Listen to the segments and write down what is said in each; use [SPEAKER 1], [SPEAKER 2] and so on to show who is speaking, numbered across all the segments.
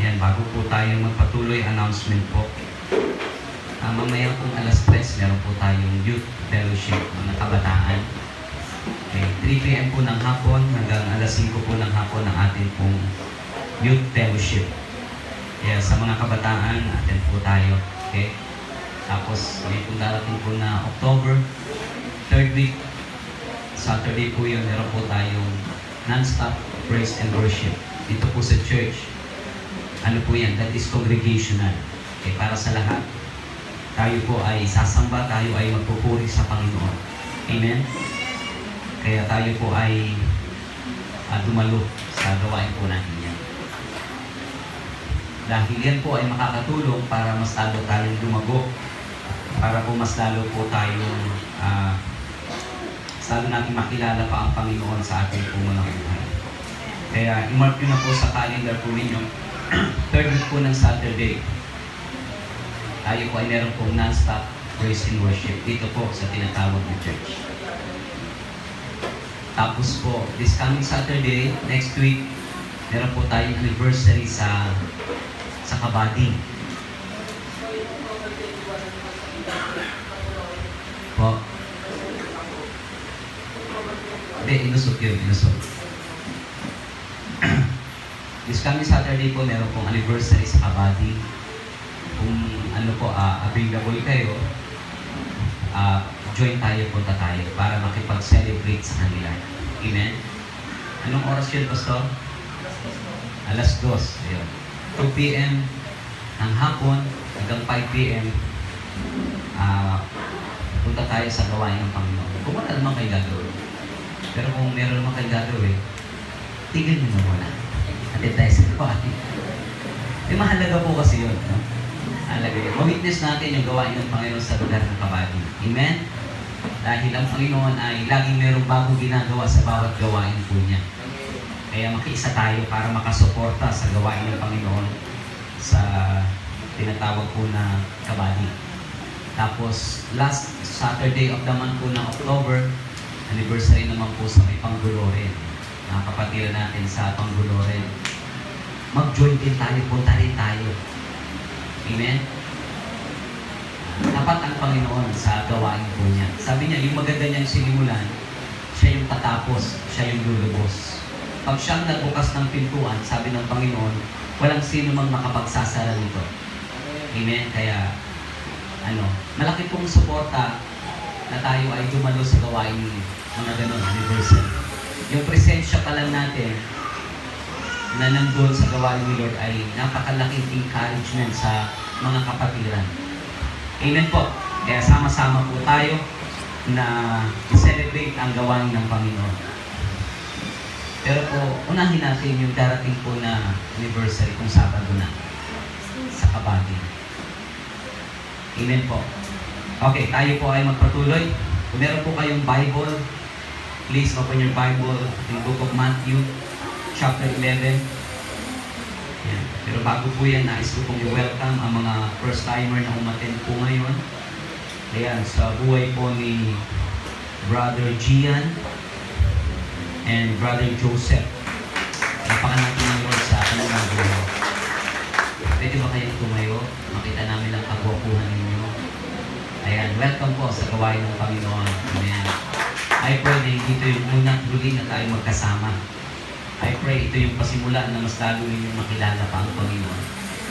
[SPEAKER 1] Yan, bago po tayo magpatuloy, announcement po. Mamaya pong alas 3, meron po tayong youth fellowship, mga kabataan. Okay, 3 p.m. po ng hapon hanggang alas 5 po ng hapon ang ating pong youth fellowship. Kaya sa mga kabataan, attend po tayo. Okay? Tapos may pong darating po na October, 3rd week, Saturday po yun, meron po tayong non-stop praise and worship. Dito po sa church. Ano po yan? That is congregational. Okay, para sa lahat. Tayo po ay sasamba, tayo ay magpupuri sa Panginoon. Amen? Kaya tayo po ay dumalo sa gawain po natin yan. Dahil yan po ay makakatulong para mas lalo tayong lumago. Para po mas lalo po tayong mas lalo natin makilala pa ang Panginoon sa ating po mga buhay. Kaya i-mark nyo na po sa calendar po ninyo. 3rd week po ng Saturday. Tayo po ay meron pong non-stop praise and worship dito po sa tinatawag na church. Tapos po, this coming Saturday, next week, meron po tayong anniversary sa Kabading. Po. Hindi, inusok yun, inusok. This coming Saturday po, meron pong anniversary sa Kabading. Kung ano po, available kayo, join tayo, punta tayo para makipag-celebrate sa kanila. Amen? Anong oras yun, Pastor? Alas 2. Ayun. 2 p.m. ng hapon hanggang 5 p.m. Punta tayo sa gawain ng Panginoon. Kung wala naman kayo gagawin. Pero kung meron naman kayo gagawin, tigil nyo na muna. Atid tayo sa gawain. Mahalaga po kasi yun. No? Mahalaga yun. Ma-witness natin yung gawain ng Panginoon sa lugar ng Kabading. Amen? Dahil ang Panginoon ay laging merong bagong ginagawa sa bawat gawain po niya. Kaya makiisa tayo para makasuporta sa gawain ng Panginoon sa tinatawag po na Kabading. Tapos, last Saturday of the month po ng October, anniversary naman po sa may Pangguloren. Mga kapatid natin sa Pangguloren. Mag-join din tayo, punta rin tayo. Amen? Dapat ang Panginoon sa gawain po niya. Sabi niya, yung maganda niyang sinimulan, siya yung tatapos, siya yung lulubos. Pag siyang nagbukas ng pintuan, sabi ng Panginoon, walang sino mang makapagsasara nito. Amen? Kaya, malaki pong suporta na tayo ay dumalo sa gawain mga ganun, anniversary. Yung presensya pa lang natin na nandun sa gawain ni Lord ay napakalaking encouragement sa mga kapatiran. Amen po. Kaya sama-sama po tayo na i-celebrate ang gawain ng Panginoon. Pero po, unahin natin yung darating po na anniversary kung Sabado na sa Kabading. Amen po. Okay, tayo po ay magpatuloy. Kung meron po kayong Bible, please open your Bible in Book of Matthew, chapter 11. Yan. Pero bago po yan, nais ko pong i-welcome ang mga first-timer na umattend po ngayon. Ayan, sa buhay po ni Brother Gian and Brother Joseph. Napakanatin ng Lord sa kanilang buhay. Pwede ba kayong tumayo? Makita namin ang kagwapuhan ninyo. Ayan, welcome po sa gawain ng Panginoon. Amen. I pray na dito yung unang huli na tayo magkasama. I pray ito yung pasimula na mas lalo ninyong makilala pa ang Panginoon.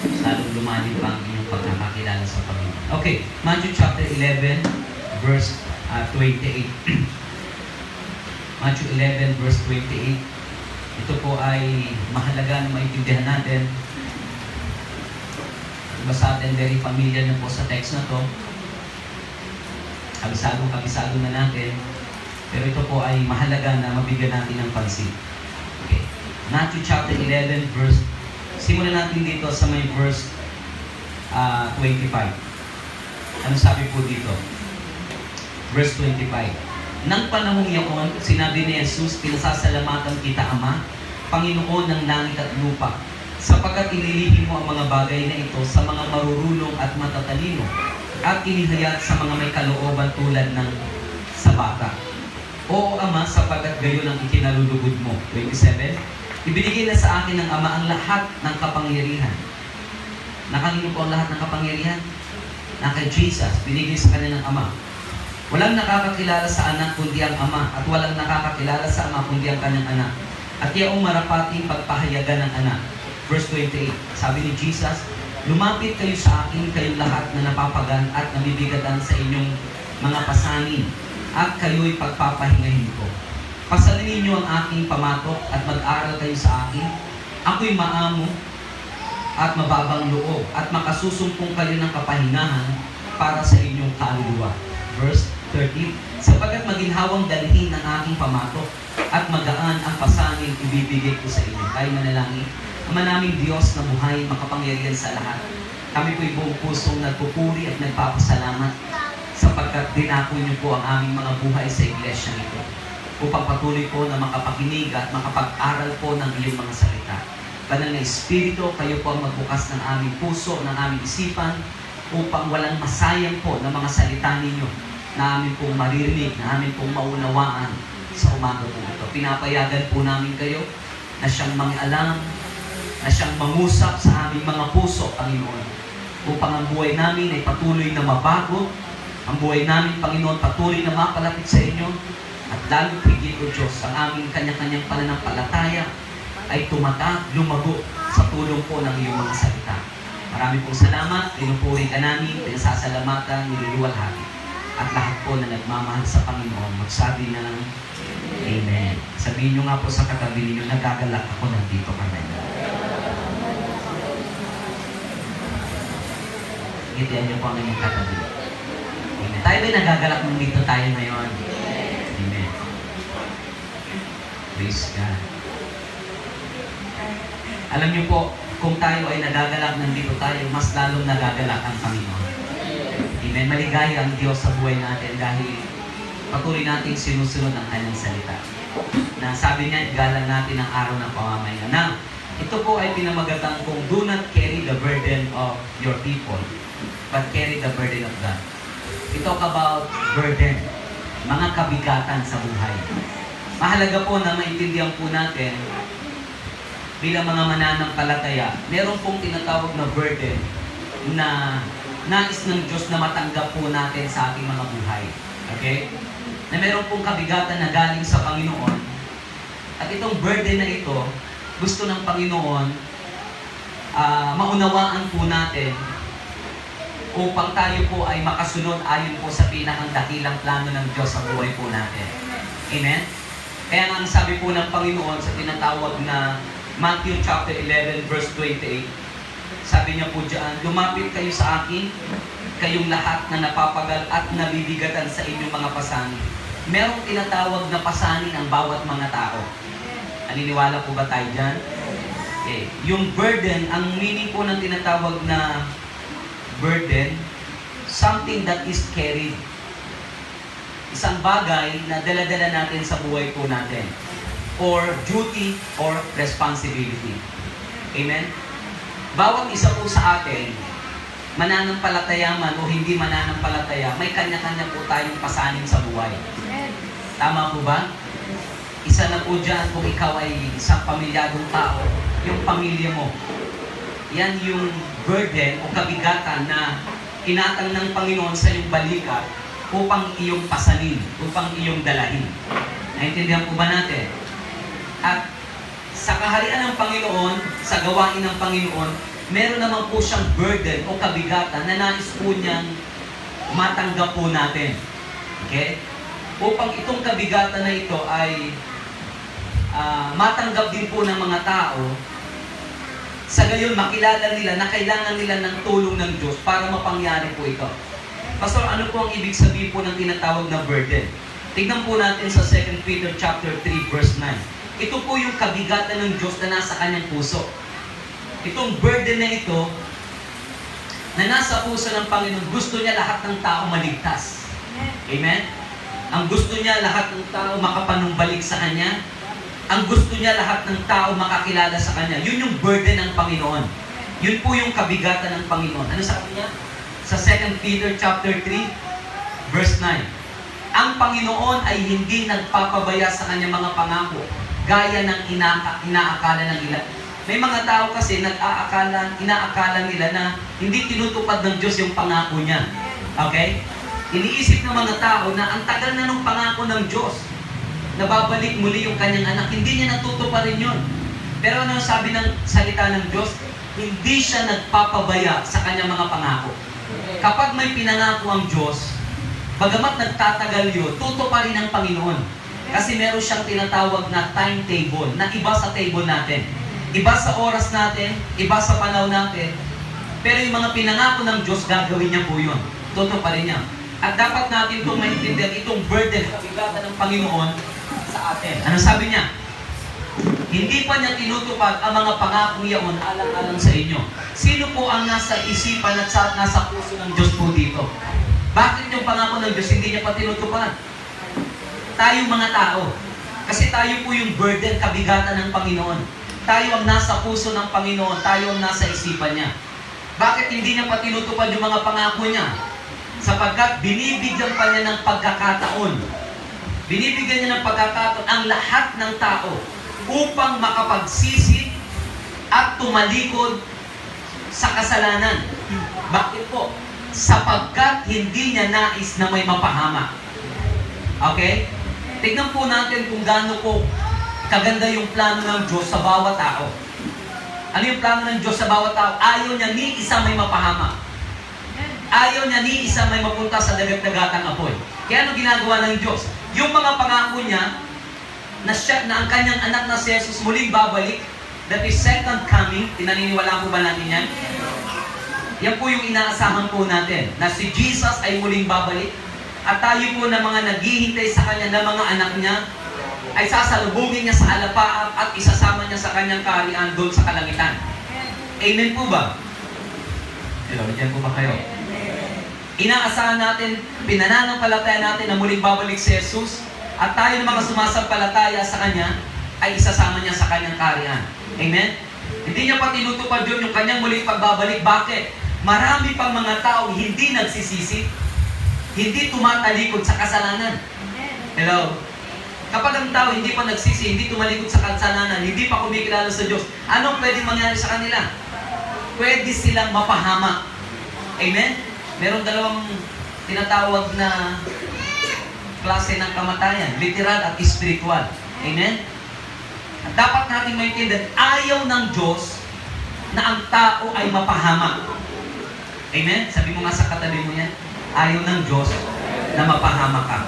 [SPEAKER 1] Mas lalo lumalim pa ang inyong pagkakakilala sa Panginoon. Okay, Matthew chapter 11, verse 28. Matthew 11, verse 28. Ito po ay mahalaga na maintindihan natin. Iba sa atin, very familiar na po sa text na to. Kabisado na natin. Pero ito po ay mahalaga na mabigyan natin ng pansin. Okay. Matthew chapter 11, verse, simulan natin dito sa may verse 25. Ano sabi po dito? Verse 25. Nang panahong yaon, sinabi ni Jesus, pinasasalamatan kita, Ama, Panginoon ng langit at lupa, sapagkat inilihim mo ang mga bagay na ito sa mga marurunong at matatalino, at inihayag sa mga may kalooban tulad ng sa bata. Oo, Ama, sapagkat gayon ang ikinalulugod mo. 27. Ibinigay na sa akin ng Ama ang lahat ng kapangyarihan. Nakanino po ang lahat ng kapangyarihan? Na kay Jesus, binigay sa kanya ng Ama. Walang nakakakilala sa anak kundi ang Ama, at walang nakakakilala sa Ama kundi ang kanyang anak. At yaong marapating pagpahayagan ng anak. Verse 28, sabi ni Jesus, lumapit kayo sa akin, kayong lahat na napapagan at nabibigatan sa inyong mga pasanin, at kayo'y pagpapahingahin ko. Pasanin ninyo ang aking pamatok at mag-aral kayo sa akin. Ako'y maamo at mababang loob at makasusumpong kayo ng kapahingahan para sa inyong kaluluwa. Verse 30, sapagkat maginhawang dalhin ng aking pamatok at magaan ang pasanin ibibigay ko sa inyo. Tayo manalangin. Ama naming Diyos na buhay, makapangyarihan sa lahat. Kami po'y buong pusong nagpupuri at nagpapasalamat sapagkat dinako niyo po ang aming mga buhay sa iglesia nito upang patuloy po na makapakinig at makapag-aral po ng iyong mga salita. Banal na Espiritu, kayo po ang magbukas ng aming puso, ng aming isipan upang walang masayang po ng mga salita ninyo na aming pong maririnig, na aming pong maunawaan sa umaga po ito. Pinapayagan po namin kayo na siyang mangialam, na siyang mangusap sa aming mga puso, Panginoon, upang ang buhay namin ay patuloy na mabago, ang buhay namin, Panginoon, patuloy na mapalapit sa inyo, at lalo higit o Diyos, ang aming kanya-kanyang pananampalataya ay tumatag, lumago sa tulong po ng iyong mga salita. Marami pong salamat, pinupuri ka namin, pinasasalamatan, niluluwalhati. At lahat po na nagmamahal sa Panginoon, magsabi ng Amen. Sabihin nyo nga po sa katabi ninyo, nagagalak ako, nandito kami. Ngitian nyo po ang inyong katabi. Amen. Tayo ba'y nagagalak nung dito tayo ngayon? Amen. Praise God. Alam niyo po, kung tayo ay nagagalak nandito tayo, mas lalong nagagalak ang Panginoon. Amen. Maligaya ang Diyos sa buhay natin dahil patuloy nating sinusunod ang kanyang salita. Na sabi niya, igalan natin ang araw ng pamamahinga. Now, ito po ay pinamagatang kung do not carry the burden of your people, but carry the burden of God. We talk about burden, mga kabigatan sa buhay. Mahalaga po na maintindihan po natin bilang mga mananampalataya, meron pong tinatawag na burden na nais ng Diyos na matanggap po natin sa ating mga buhay. Okay? Na meron pong kabigatan na galing sa Panginoon. At itong burden na ito, gusto ng Panginoon maunawaan po natin upang tayo po ay makasunod ayon po sa pinakadakilang plano ng Diyos sa buhay po natin. Amen? Kaya nga ang sabi po ng Panginoon sa tinatawag na Matthew chapter 11 verse 28, sabi niya po diyan, lumapit kayo sa akin, kayong lahat na napapagal at nabibigatan sa inyong mga pasanin. Merong tinatawag na pasanin ang bawat mga tao. Naniniwala po ba tayo dyan? Okay. Yung burden, ang meaning po ng tinatawag na burden, something that is carried. Isang bagay na dala-dala natin sa buhay po natin. Or duty or responsibility. Amen? Bawat isa po sa atin, mananampalataya man o hindi mananampalataya, may kanya-kanya po tayong pasanin sa buhay. Tama po ba? Isa na po dyan kung ikaw ay isang pamilyadong tao, yung pamilya mo. Yan yung burden o kabigatan na inatang ng Panginoon sa iyong balikat upang iyong pasanin, upang iyong dalahin. Naintindihan po ba natin? At sa kaharian ng Panginoon, sa gawain ng Panginoon, meron naman po siyang burden o kabigatan na nais po niyang matanggap po natin. Okay? Upang itong kabigatan na ito ay matanggap din po ng mga tao, sa gayon makilala nila na kailangan nila ng tulong ng Diyos para mapangyari po ito. Pastor, ano po ang ibig sabihin po ng tinatawag na burden? Tignan po natin sa 2 Peter chapter 3 verse 9. Ito po yung kabigatan ng Diyos na nasa kanyang puso. Itong burden na ito, na nasa puso ng Panginoon, gusto niya lahat ng tao maligtas. Amen? Ang gusto niya lahat ng tao makapanumbalik sa Kanya. Ang gusto niya lahat ng tao makakilala sa Kanya. Yun yung burden ng Panginoon. Yun po yung kabigatan ng Panginoon. Ano sabi niya? Sa 2 Peter chapter 3, verse 9. Ang Panginoon ay hindi nagpapabaya sa Kanyang mga pangako gaya ng inaakala ng ilan. May mga tao kasi inaakala nila na hindi tinutupad ng Diyos yung pangako niya. Okay? Iniisip ng mga tao na ang tagal na ng pangako ng Diyos, nababalik muli yung kanyang anak, hindi niya natutuparin yun. Pero ano sabi ng salita ng Diyos? Hindi siya nagpapabaya sa kanyang mga pangako. Kapag may pinangako ang Diyos, bagamat nagtatagal yun, tutuparin ng Panginoon. Kasi meron siyang tinatawag na timetable, na iba sa table natin. Iba sa oras natin, iba sa panahon natin. Pero yung mga pinangako ng Diyos, gagawin niya po yun. Tutuparin niya. At dapat natin itong maintindihan, itong burden, kabigatan ng Panginoon sa atin. Ano sabi niya? Hindi pa niya tinutupad ang mga pangako iyon alang-alang sa inyo. Sino po ang nasa isipan at nasa puso ng Diyos po dito? Bakit yung pangako ng Diyos hindi niya pa tinutupad? Tayong mga tao. Kasi tayo po yung burden, kabigatan ng Panginoon. Tayo ang nasa puso ng Panginoon, tayo ang nasa isipan niya. Bakit hindi niya pa tinutupad yung mga pangako niya? Sapagkat binibigyan pa niya ng pagkakataon. Binibigyan niya ng pagkakataon ang lahat ng tao upang makapagsisi at tumalikod sa kasalanan. Bakit po? Sapagkat hindi niya nais na may mapahamak. Okay? Tignan po natin kung gaano po kaganda yung plano ng Diyos sa bawat tao. Ano yung plano ng Diyos sa bawat tao? Ayaw niya ni isa may mapahamak. Ayaw niya ni isa may mapunta sa dagat-dagatang apoy. Kaya ano ginagawa ng Diyos? Yung mga pangako niya, na ang kanyang anak na si Jesus muling babalik, that is second coming, pinaniniwala po ba natin yan? Yan po yung inaasahan po natin, na si Jesus ay muling babalik, at tayo po na mga naghihintay sa kanya na mga anak niya, ay sasalubungin niya sa alapaap at isasama niya sa kanyang kaharian doon sa kalangitan. Amen po ba? Hello, nandiyan po ba kayo? Inaasahan natin, pinananampalataya natin na muling babalik si Jesus at tayo ng mga sumasampalataya sa Kanya ay isasama niya sa kanyang kaharian. Amen? Hindi niya pa tinutupad yun yung kanyang muling pagbabalik. Bakit? Marami pang mga tao hindi nagsisisi, hindi tumatalikod sa kasalanan. Hello? Kapag ang tao hindi pa nagsisi, hindi tumalikod sa kasalanan, hindi pa kumikilala sa Diyos, anong pwedeng mangyari sa kanila? Pwede silang mapahamak. Amen? Meron dalawang tinatawag na klase ng kamatayan, literal at spiritual. Amen? At dapat natin maintindihan, ayaw ng Diyos na ang tao ay mapahamak. Amen? Sabi mo nga sa katabi mo yan, ayaw ng Diyos na mapahamak ka.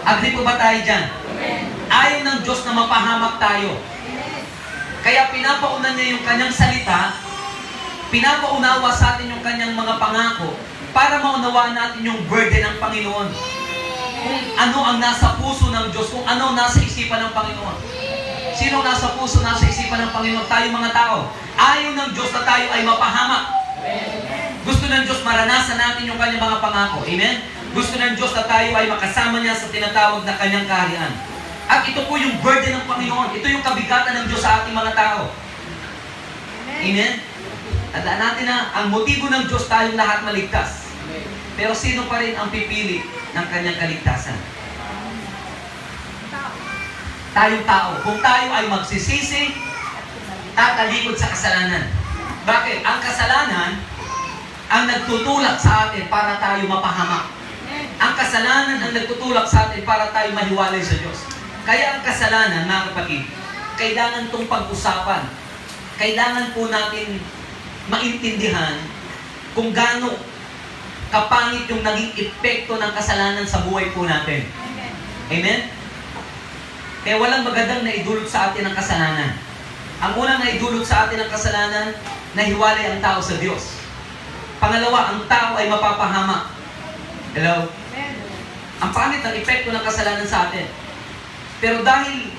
[SPEAKER 1] Agree po ba tayo dyan? Ayaw ng Diyos na mapahamak tayo. Kaya pinapauna niya yung kanyang salita, pinapaunawa sa atin yung kanyang mga pangako para maunawaan natin yung burden ng Panginoon. Kung ano ang nasa puso ng Diyos, kung ano nasa isipan ng Panginoon. Sino nasa puso, nasa isipan ng Panginoon? Tayo mga tao. Ayaw ng Diyos na tayo ay mapahamak. Gusto ng Diyos maranasan natin yung kanyang mga pangako. Amen? Gusto ng Diyos na tayo ay makasama niya sa tinatawag na kanyang kaharian. At ito po yung burden ng Panginoon. Ito yung kabigatan ng Diyos sa ating mga tao. Amen? Tandaan natin na ang motibo ng Diyos tayong lahat maligtas. Pero sino pa rin ang pipili ng kanyang kaligtasan? Tayong tao. Kung tayo ay magsisisi, tatalikod sa kasalanan. Bakit? Ang kasalanan ang nagtutulak sa atin para tayo mapahamak. Ang kasalanan ang nagtutulak sa atin para tayo mahiwalay sa Diyos. Kaya ang kasalanan, mga kapatid, kailangan itong pag-usapan. Kailangan po natin maintindihan kung gaano kapangit yung naging epekto ng kasalanan sa buhay po natin. Amen? Kaya walang magandang naidulot sa atin ang kasalanan. Ang unang naidulot sa atin ang kasalanan, nahiwalay ang tao sa Diyos. Pangalawa, ang tao ay mapapahamak. Hello? Ang pangit ng epekto ng kasalanan sa atin. Pero dahil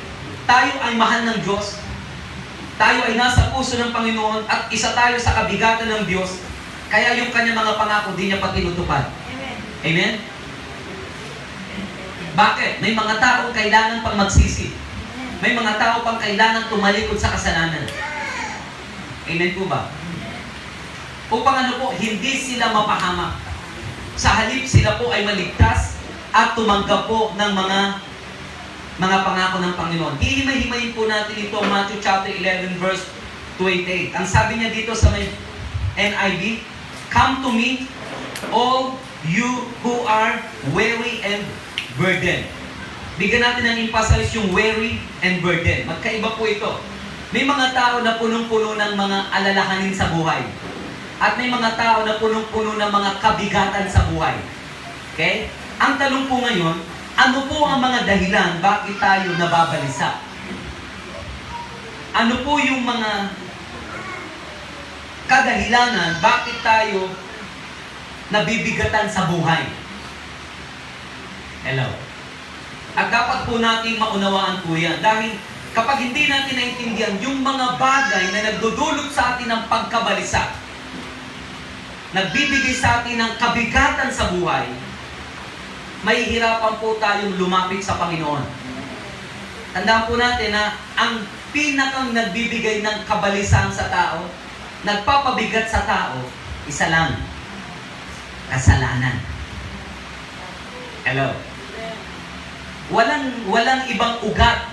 [SPEAKER 1] tayo ay mahal ng Diyos, tayo ay nasa puso ng Panginoon at isa tayo sa kabigatan ng Diyos, kaya yung kanyang mga pangako di niya pa tinutupad. Amen? Bakit? May mga tao kailangan pang magsisi. May mga tao pang kailangan tumalikod sa kasalanan. Amen po ba? Upang ano po, hindi sila mapahamak. Sa halip sila po ay maligtas at tumanggap po ng mga mga pangako ng Panginoon. Hihimay-himayin po natin ito, Matthew chapter 11 verse 28. Ang sabi niya dito sa may NIV, "Come to me, all you who are weary and burdened." Bigyan natin ng emphasize yung weary and burden. Magkaiba po ito. May mga tao na punong-puno ng mga alalahanin sa buhay. At may mga tao na punong-puno ng mga kabigatan sa buhay. Okay? Ang tanong po ngayon, ano po ang mga dahilan bakit tayo nababalisa? Ano po yung mga kadahilanan bakit tayo nabibigatan sa buhay? Hello? At dapat po nating maunawaan po yan. Dahil kapag hindi natin naintindihan yung mga bagay na nagdudulot sa atin ng pagkabalisa, nagbibigay sa atin ng kabigatan sa buhay, mahihirapan po tayong lumapit sa Panginoon. Tandaan po natin na ang pinakang nagbibigay ng kabalisan sa tao, nagpapabigat sa tao, isa lang, kasalanan. Hello? Walang ibang ugat.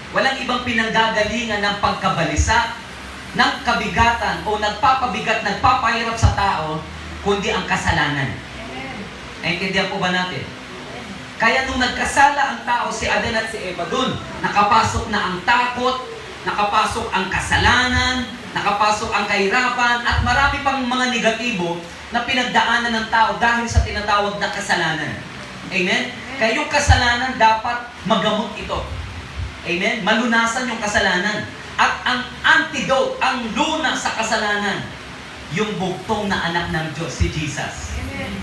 [SPEAKER 1] Walang ibang pinanggagalingan ng pagkabalisa, ng kabigatan, o nagpapabigat, nagpapahirap sa tao, kundi ang kasalanan. Naintindihan po ba natin? Kaya nung nagkasala ang tao, si Adan at si Eva, dun, nakapasok na ang takot, nakapasok ang kasalanan, nakapasok ang kahirapan, at marami pang mga negatibo na pinagdaanan ng tao dahil sa tinatawag na kasalanan. Amen? Kaya yung kasalanan, dapat magamot ito. Amen? Malunasan yung kasalanan. At ang antidote, ang luna sa kasalanan, yung bugtong na anak ng Diyos, si Jesus. Amen?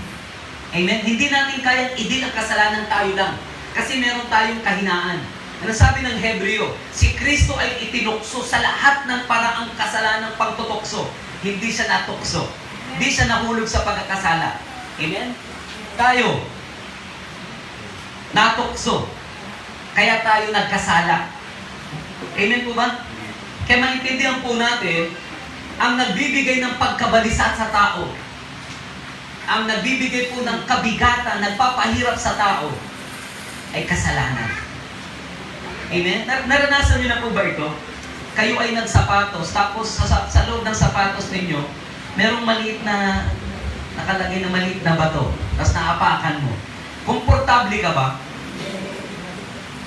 [SPEAKER 1] Amen? Hindi natin kayang idin ang kasalanan tayo lang. Kasi meron tayong kahinaan. Ano sabi ng Hebreo? Si Kristo ay itinukso sa lahat ng paraang kasalanang pagtutokso. Hindi siya natukso. Hindi siya nahulog sa pagkakasala. Amen? Tayo, natukso. Kaya tayo nagkasala. Amen po ba? Kaya maintindihan po natin, ang nagbibigay ng pagkabalisa sa tao, ang nagbibigay po ng kabigatan, nagpapahirap sa tao, ay kasalanan. Amen? Naranasan niyo na po ba ito? Kayo ay nagsapatos, tapos sa loob ng sapatos ninyo, merong maliit na, nakalagay na maliit na bato, tapos naapakan mo. Komportable ka ba?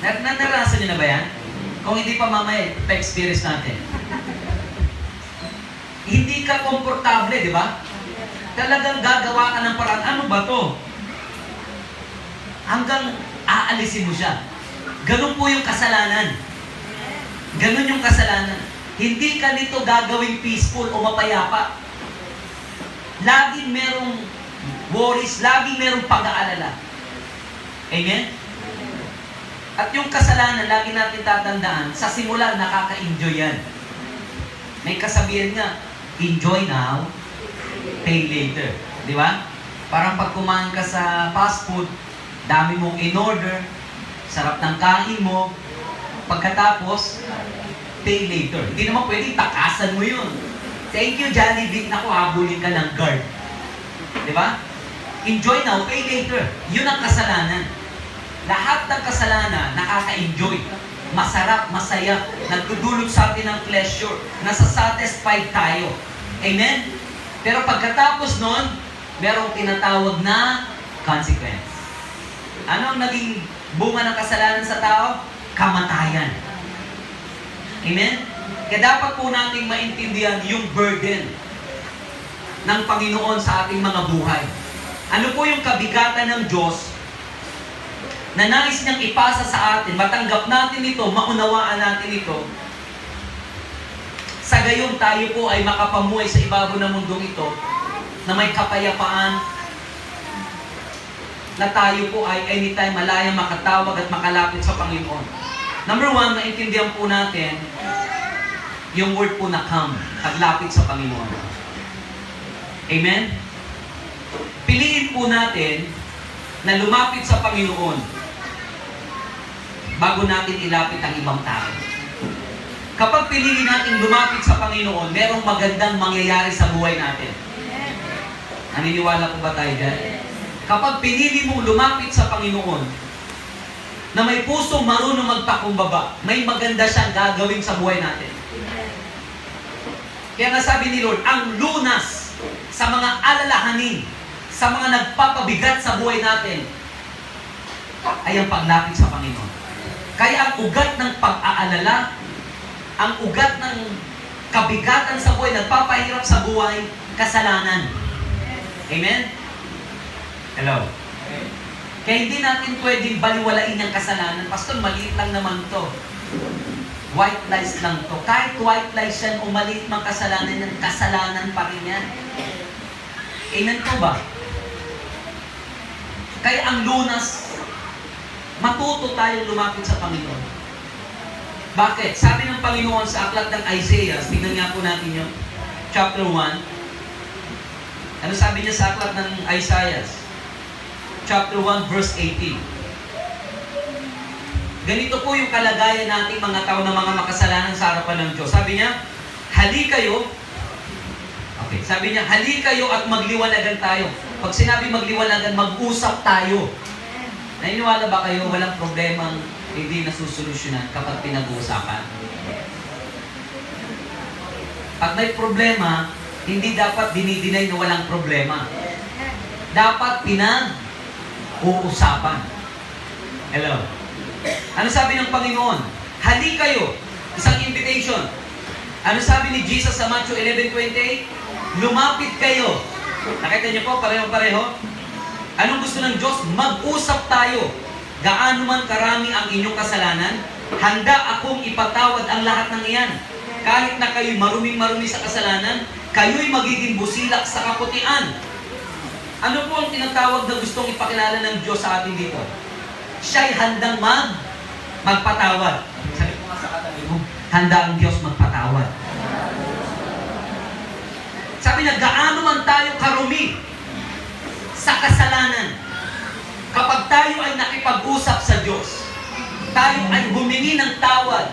[SPEAKER 1] Naranasan niyo na ba yan? Kung hindi pa mamaya, pa-experience natin. Hindi ka komportable, di ba? Talagang gagawa ka ng paraan. Ano ba to? Hanggang aalisin mo siya. Ganun po yung kasalanan. Ganun yung kasalanan. Hindi ka nito gagawing peaceful o mapayapa. Laging merong worries, laging merong pag-aalala. Amen? At yung kasalanan, lagi natin tatandaan, sa simula, nakaka-enjoy yan. May kasabihan nga, enjoy now, pay later. Di ba? Parang pag kumain ka sa fast food, dami mong in-order, sarap ng kain mo, pagkatapos, pay later. Hindi naman pwedeng takasan mo yun. Thank you, Jollibee. Naku, habulin ka ng guard. Di ba? Enjoy now, pay later. Yun ang kasalanan. Lahat ng kasalanan, nakaka-enjoy. Masarap, masaya. Nagdudulot sa atin ng pleasure. Nasa-satisfied tayo. Amen? Pero pagkatapos nun, merong tinatawag na consequence. Ano ang naging bunga ng kasalanan sa tao? Kamatayan. Amen? Kaya dapat po nating maintindihan yung burden ng Panginoon sa ating mga buhay. Ano po yung kabigatan ng Diyos na nais niyang ipasa sa atin, matanggap natin ito, maunawaan natin ito, sa gayon tayo po ay makapamuhay sa ibabaw ng mundong ito na may kapayapaan, na tayo po ay anytime malaya makatawag at makalapit sa Panginoon. Number one, maintindihan po natin yung word po na come, paglapit sa Panginoon. Amen? Piliin po natin na lumapit sa Panginoon bago natin ilapit ang ibang tao. Kapag pinili natin lumapit sa Panginoon, merong magandang mangyayari sa buhay natin. Naniniwala po ba tayo dyan? Kapag pinili mong lumapit sa Panginoon, na may pusong marunong magpakumbaba, may maganda siyang gagawin sa buhay natin. Kaya nga sabi ni Lord, ang lunas sa mga alalahanin, sa mga nagpapabigat sa buhay natin, ay ang paglapit sa Panginoon. Kaya ang ugat ng pag-aalala, ang ugat ng kabigatan sa buhay, nagpapahirap sa buhay, kasalanan. Amen? Hello? Kaya hindi natin pwedeng baliwalain yung kasalanan. Pastor, maliit lang naman to. White lies lang to. Kahit white lies yan o maliit mang kasalanan yan, kasalanan pa rin yan. Amen po ba? Kaya ang lunas, matuto tayong lumapit sa Panginoon. Bakit? Sabi ng Panginoon sa aklat ng Isaiah, tingnan nga po natin yun, chapter 1. Ano sabi niya sa aklat ng Isaiah? Chapter 1, verse 18. Ganito po yung kalagayan nating mga tao na mga makasalanan sa harapan ng Diyos. Sabi niya, hali kayo. Okay, sabi niya, hali kayo at magliwanagan tayo. Pag sinabi magliwanagan, mag-usap tayo. Naniniwala ba kayo walang problemang hindi nasusolusyonan kapag pinag-uusapan? Pag may problema, hindi dapat dinidinay na walang problema. Dapat pinag-uusapan. Hello? Ano sabi ng Panginoon? Hali kayo. Isang invitation. Ano sabi ni Jesus sa Matthew 11:28? Lumapit kayo. Nakita niyo po, pareho-pareho. Anong gusto ng Diyos? Mag-usap tayo. Gaano man karami ang inyong kasalanan, handa akong ipatawad ang lahat ng iyan. Kahit na kayo'y maruming-marumi sa kasalanan, kayo'y magiging busilak sa kaputian. Ano po ang tinatawag na gustong ipakilala ng Diyos sa atin dito? Siya'y handang magpatawad. Sabi ko nga sa katabi mo, handa ang Diyos magpatawad. Sabi niya, gaano man tayo karumi sa kasalanan, kapag tayo ay nakipag-usap sa Diyos, tayo ay humingi ng tawad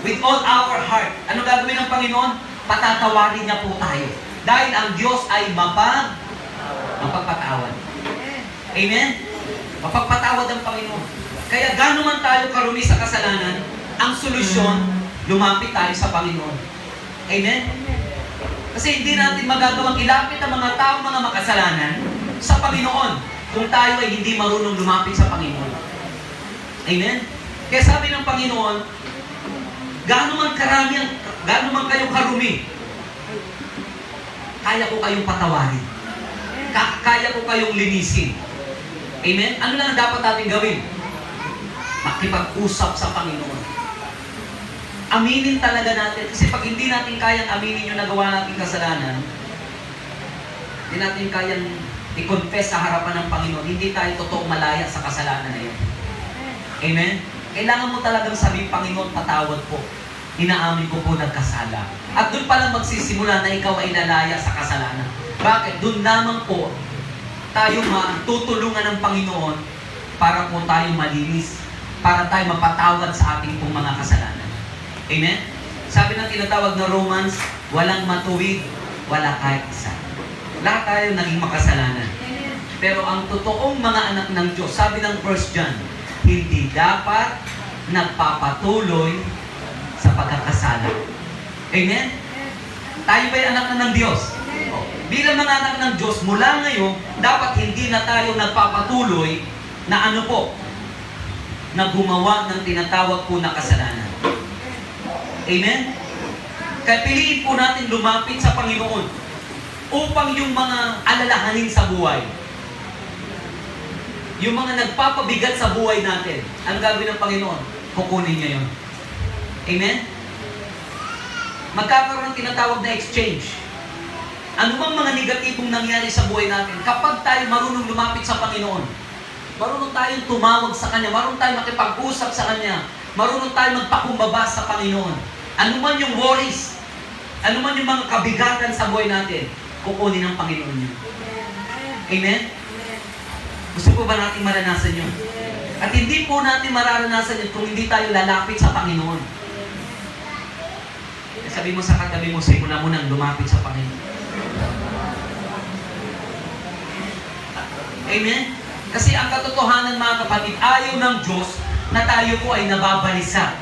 [SPEAKER 1] with all our heart. Ano gagawin ng Panginoon? Patatawarin niya po tayo. Dahil ang Diyos ay mapagpatawad. Amen? Mapagpatawad ang Panginoon. Kaya gaano man tayo karumi sa kasalanan, ang solusyon, lumapit tayo sa Panginoon. Amen? Kasi hindi natin magagawang ilapit ang mga tao, mga makasalanan sa Panginoon kung tayo ay hindi marunong lumapit sa Panginoon. Amen? Kaya sabi ng Panginoon, gaano man kayong karumi, kaya ko kayong patawarin. Kaya ko kayong linisin. Amen? Ano lang dapat natin gawin? Makipag-usap sa Panginoon. Aminin talaga natin. Kasi pag hindi natin kayang aminin yung nagawa natin kasalanan, hindi natin kayang i-confess sa harapan ng Panginoon, hindi tayo totoong malaya sa kasalanan na yun. Amen? Kailangan mo talagang sabihin, Panginoon, patawad po. Inaamin ko po nagkasala. At doon palang magsisimula na ikaw ay lalaya sa kasalanan. Bakit? Doon lamang po tayo matutulungan ng Panginoon para po tayo malinis, para tayo mapatawad sa ating pong mga kasalanan. Amen? Sabi ng tinatawag na Romans, walang matuwid, wala kahit isa. Lahat tayo naging makasalanan. Pero ang totoong mga anak ng Diyos, sabi ng 1 John, hindi dapat nagpapatuloy sa pagkakasala. Amen? Tayo ba'y anak na ng Diyos? Bilang mga anak ng Diyos, mula ngayon, dapat hindi na tayo nagpapatuloy na ano po, na gumawa ng tinatawag po na kasalanan. Amen? Kaya piliin po natin lumapit sa Panginoon upang yung mga alalahanin sa buhay, yung mga nagpapabigat sa buhay natin, ang gagawin ng Panginoon, kukunin niya yun. Amen? Magkakaroon ng tinatawag na exchange. Ano bang mga negatibong nangyari sa buhay natin? Kapag tayo marunong lumapit sa Panginoon, marunong tayong tumawag sa Kanya, marunong tayong makipag-usap sa Kanya, marunong tayong magpakumbaba sa Panginoon. Ano man yung worries, ano man yung mga kabigatan sa buhay natin, kukunin ng Panginoon yun. Amen? Gusto po ba natin maranasan yun? At hindi po natin mararanasan yun kung hindi tayo lalapit sa Panginoon. Sabi mo sa katabi mo, simula mo nang lumapit sa Panginoon. Amen? Kasi ang katotohanan, mga kapatid, ayaw ng Diyos na tayo po ay nababalisa.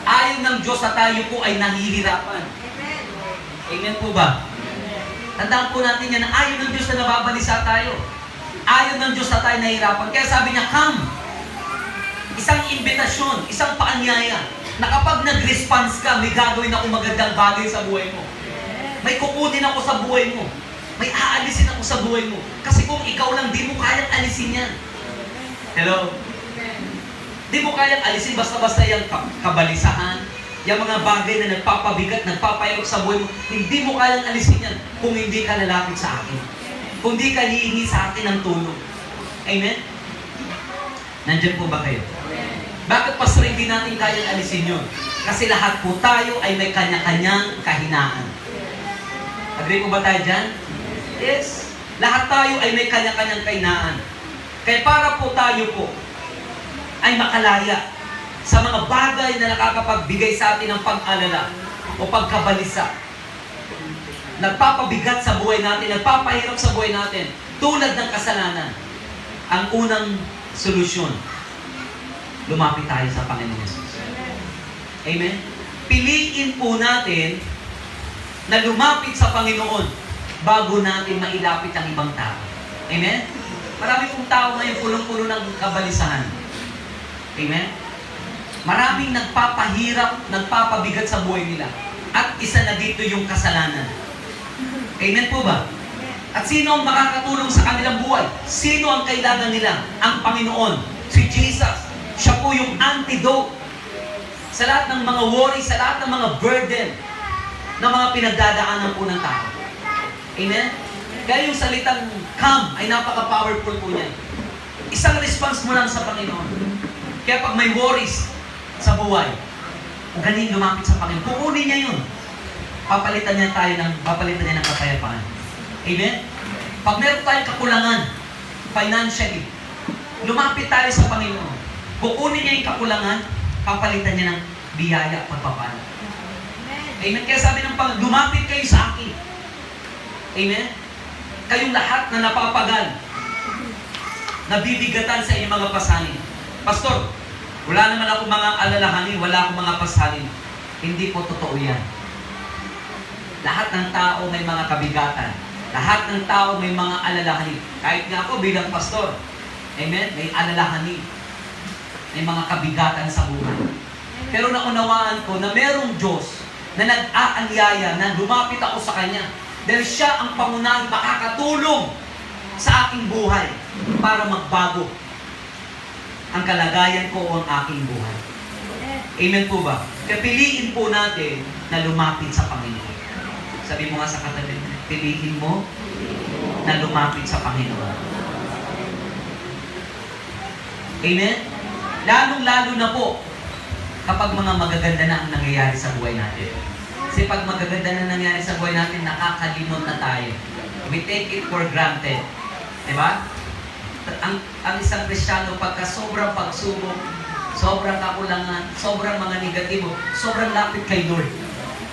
[SPEAKER 1] Ayaw ng Diyos na tayo po ay nahihirapan. Amen po ba? Tandaan po natin yan na ayaw ng Diyos na nababalisa tayo. Ayaw ng Diyos na tayo nahihirapan. Kaya sabi niya, come. Isang imbitasyon, isang paanyaya, na kapag nag-response ka, may gagawin ako magandang bagay sa buhay mo. May kukunin ako sa buhay mo. May aalisin ako sa buhay mo. Kasi kung ikaw lang, di mo kayang alisin yan. Hello? Di mo kayang alisin basta-basta yung kabalisahan, yung mga bagay na nagpapabigat, nagpapayok sa buhay mo. Hindi mo kayang alisin yan kung hindi ka lalapit sa akin. Kung di ka hihingi sa akin ng tulong. Amen? Nandyan po ba kayo? Bakit pastor hindi natin kayang alisin yun? Kasi lahat po tayo ay may kanya-kanyang kahinaan. Agree po ba tayo dyan? Yes. Lahat tayo ay may kanya-kanyang kahinaan. Kaya para po tayo po ay makalaya sa mga bagay na nakakapagbigay sa atin ng pag-alala o pagkabalisa. Nagpapabigat sa buhay natin, nagpapahirap sa buhay natin, tulad ng kasalanan. Ang unang solusyon, lumapit tayo sa Panginoon Jesus. Amen? Piliin po natin na lumapit sa Panginoon bago natin mailapit ang ibang tao. Amen? Marami pong tao ngayon pulong-pulo ng kabalisahan. Amen? Maraming nagpapahirap, nagpapabigat sa buhay nila. At isa na dito yung kasalanan. Amen po ba? At sino ang makakatulong sa kanilang buhay? Sino ang kailangan nila? Ang Panginoon, si Jesus. Siya po yung antidote sa lahat ng mga worry, sa lahat ng mga burden na mga pinagdadaanan po ng tao. Amen? Kaya yung salitang come ay napaka-powerful po niya. Isang response mo lang sa Panginoon. Kaya pag may worries sa buhay, galing lumapit sa Panginoon. Kukunin niya yun. Papalitan niya ng kapayapaan. Amen? Pag meron tayong kakulangan, financially, lumapit tayo sa Panginoon. Kukunin niya yung kakulangan, papalitan niya ng biyaya, pagpapala. Amen? Kaya sabi ng Panginoon, lumapit kayo sa akin. Amen? Kayong lahat na napapagal, nabibigatan sa inyong mga pasanin. Pastor, wala naman ako mga alalahanin, wala akong mga pasanin. Hindi po totoo yan. Lahat ng tao may mga kabigatan. Lahat ng tao may mga alalahanin. Kahit nga ako bilang pastor, amen, may alalahanin. May mga kabigatan sa buhay. Pero naunawaan ko na merong Diyos na nag-aanyaya, na lumapit ako sa Kanya. Dahil Siya ang pangunahing makakatulong sa aking buhay para magbago ang kalagayan ko o ang aking buhay. Amen po ba? Kaya piliin po natin na lumapit sa Panginoon. Sabi mo nga sa katabi, piliin mo na lumapit sa Panginoon. Amen? Lalong-lalo na po kapag mga magaganda na ang nangyayari sa buhay natin. Kasi pag magaganda na nangyayari sa buhay natin, nakakalimot na tayo. We take it for granted. Diba? Ang isang Kristiyano, pagka sobrang pagsubok, sobrang kakulangan, sobrang mga negatibo, sobrang lapit kay Lord.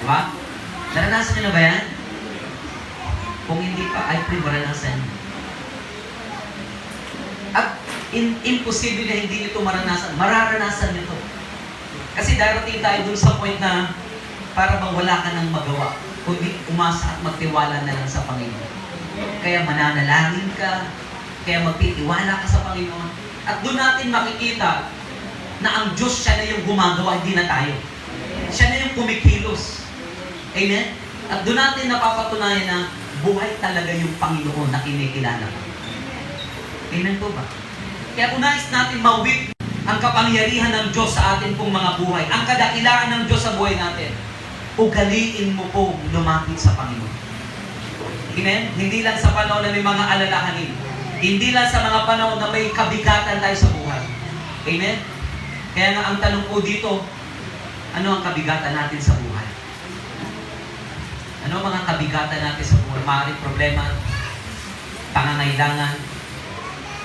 [SPEAKER 1] Diba? Naranasan niyo na ba yan? Kung hindi pa, I pray maranasan niyo. At imposible na hindi nito maranasan. Mararanasan nito. Kasi darating tayo dun sa point na para bang wala ka nang magawa, kundi umasa at magtiwala na lang sa Panginoon. Kaya mananalangin ka, kaya magtitiwala ka sa Panginoon. At doon natin makikita na ang Diyos, Siya na yung gumagawa, hindi na tayo. Siya na yung kumikilos. Amen? At doon natin napapatunayan na buhay talaga yung Panginoon na kinikilala ka. Amen po ba? Kaya kung nais natin mawit ang kapangyarihan ng Diyos sa atin pong mga buhay, ang kadakilaan ng Diyos sa buhay natin, ugaliin mo po lumapit sa Panginoon. Amen? Hindi lang sa panahon na may mga alalahanin. Hindi lang sa mga panahon na may kabigatan tayo sa buhay. Amen? Kaya nga ang tanong po dito, ano ang kabigatan natin sa buhay? Ano ang mga kabigatan natin sa buhay? Maaaring problema, pangangailangan,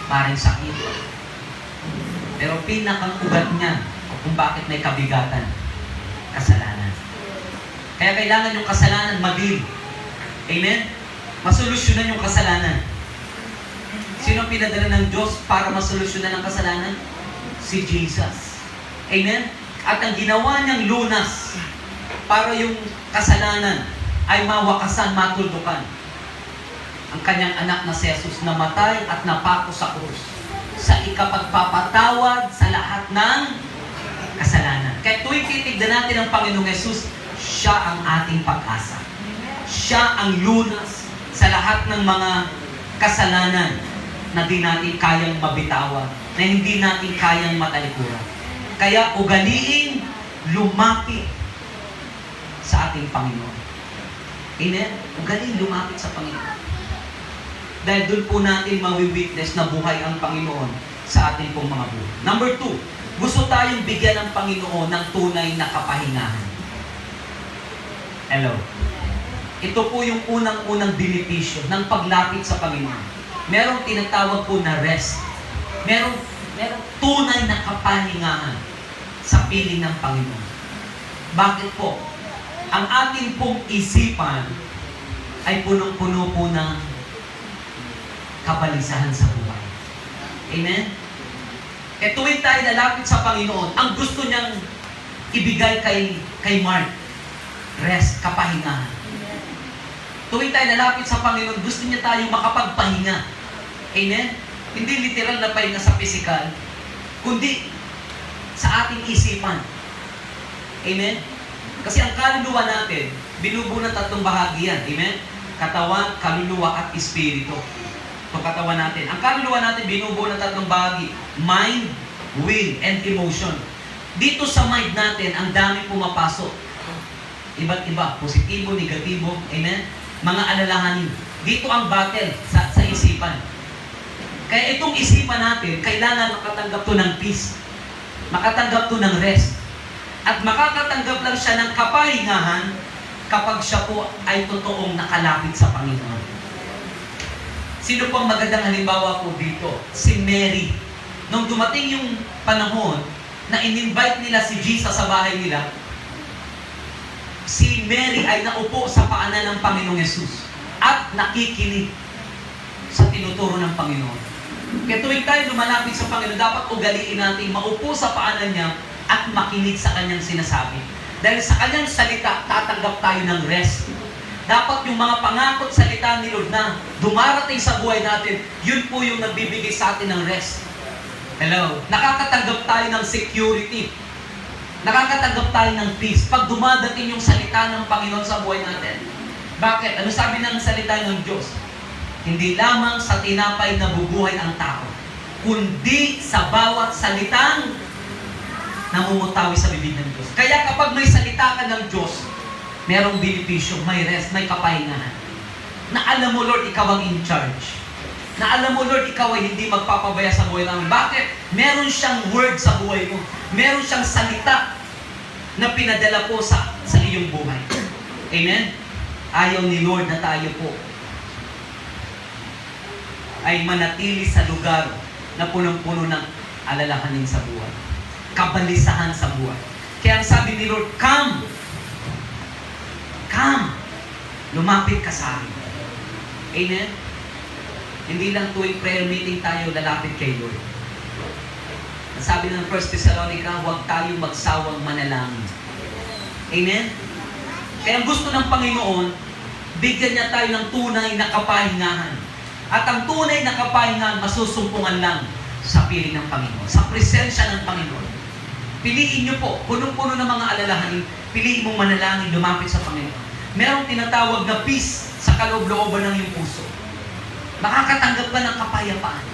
[SPEAKER 1] maaaring sakit. Pero pinakang ugat niyan kung bakit may kabigatan, kasalanan. Kaya kailangan yung kasalanan madil. Amen? Masolusyonan yung kasalanan. Sino ang pinadala ng Diyos para masolusyonan ang kasalanan? si Jesus. Amen? At ang ginawa niyang lunas para yung kasalanan ay mawakasan, matuldukan. Ang kanyang anak na si Jesus namatay at napako sa krus sa ikapagpapatawad sa lahat ng kasalanan. Kaya tuwing titignan natin ang Panginoong Jesus, siya ang ating pag-asa. Siya ang lunas sa lahat ng mga kasalanan na di natin kayang mabitawan, na hindi natin kayang matalikuran. Kaya ugaliin, lumapit sa ating Panginoon. Amen? Ugaliin, lumapit sa Panginoon. Dahil doon po natin mawi-witness na buhay ang Panginoon sa ating pong mga buhay. Number 2, gusto tayong bigyan ng Panginoon ng tunay na kapahingahan. Hello? Ito po yung unang-unang benepisyo ng paglapit sa Panginoon. Merong tinatawag po na rest. Merong tunay na kapahingahan sa piling ng Panginoon. Bakit po? Ang ating pong isipan ay punong-puno po ng kabalisahan sa buhay. Amen? E tuwing tayo nalapit sa Panginoon, ang gusto niyang ibigay kay Mark, rest, kapahingahan. Tuwing tayo nalapit sa Panginoon, gusto niya tayong makapagpahinga. Amen? Hindi literal na pahinga sa physical, kundi sa ating isipan. Amen? Kasi ang kaluluwa natin, binubuo ng tatlong bahagi yan. Amen? Katawan, kaluluwa, at espiritu. Ito katawan natin. Ang kaluluwa natin, binubuo ng tatlong bahagi. Mind, will, and emotion. Dito sa mind natin, ang dami pumapasok. Iba't iba. Positibo, negatibo. Amen? Mga alalahanin. Dito ang battle sa isipan. Kaya itong isipan natin, kailangan makatanggap to ng peace. Makatanggap to ng rest. At makakatanggap lang siya ng kapahingahan kapag siya po ay totoong nakalapit sa Panginoon. Sino po ang magandang halimbawa po dito? Si Mary. Nung dumating yung panahon na in-invite nila si Jesus sa bahay nila, si Mary ay naupo sa paanan ng Panginoong Yesus at nakikinig sa tinuturo ng Panginoon. Kaya tuwing tayo lumalapit sa Panginoon, dapat ugaliin natin maupo sa paanan niya at makinig sa kanyang sinasabi. Dahil sa kanyang salita, tatanggap tayo ng rest. Dapat yung mga pangakot salita ni Lord na dumarating sa buhay natin, yun po yung nagbibigay sa atin ng rest. Hello? Nakakatanggap tayo ng security. Nakakatanggap tayo ng peace pag dumadating yung salita ng Panginoon sa buhay natin. Bakit? Ano sabi ng salita ng Diyos? Hindi lamang sa tinapay na bubuhay ang tao, kundi sa bawat salitang namumutawi sa bibig ng Diyos. Kaya kapag may salita ka ng Diyos, merong benepisyo, may rest, may kapahingahan. Na alam mo, Lord, ikaw ang in charge. Na alam mo, Lord, ikaw ay hindi magpapabaya sa buhay namin. Bakit? Meron siyang word sa buhay mo. Meron siyang salita na pinadala po sa iyong buhay. Amen? Ayaw ni Lord na tayo po ay manatili sa lugar na punong-puno ng alalahanin sa buhay. Kabalisahan sa buhay. Kaya ang sabi ni Lord, come! Come! Lumapit ka sa akin. Amen? Hindi lang tuwing prayer meeting tayo lalapit kay Lord. Ang sabi ng 1 Thessalonica, huwag tayong magsawang manalangin. Amen? Kaya ang gusto ng Panginoon, bigyan niya tayo ng tunay na kapahingahan. At ang tunay na kapahingahan, masusumpungan lang sa piling ng Panginoon, sa presensya ng Panginoon. Piliin niyo po, punong-puno ng mga alalahanin, piliin mong manalangin, lumapit sa Panginoon. Merong tinatawag na peace sa kaloob-looban ng iyong puso. Makakatanggap ka ng kapayapaan.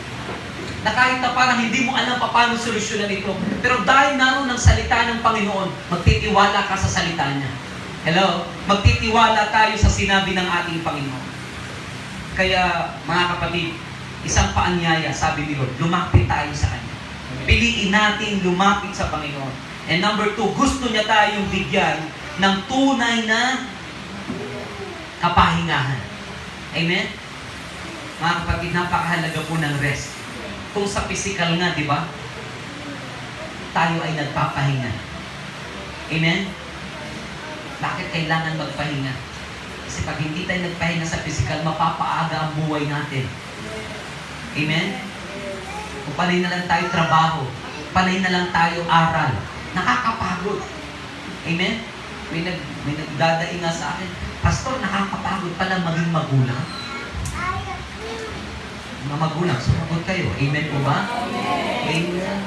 [SPEAKER 1] Na kahit na parang hindi mo alam paano solusyonan ito, pero dahil naroon ang salita ng Panginoon, magtitiwala ka sa salita niya. Hello? Magtitiwala tayo sa sinabi ng ating Panginoon. Kaya, mga kapatid, isang paanyaya, sabi ni Lord, lumapit tayo sa Kanya. Piliin natin lumapit sa Panginoon. And number 2, gusto niya tayong bigyan ng tunay na kapahingahan. Amen? Mga kapatid, napakahalaga po ng rest. Kung sa physical nga, di ba? Tayo ay nagpapahinga. Amen? Bakit kailangan magpahinga? Kasi pag hindi tayo nagpahinga sa physical, mapapaaga ang buhay natin. Amen? Kung pala na lang tayo trabaho, panay na lang tayo aral. Nakakapagod. Amen? May nagdadaing nga sa akin, Pastor, nakakapagod pala maging magulang. Mga magulang, sumagot kayo. Amen po ba? Amen.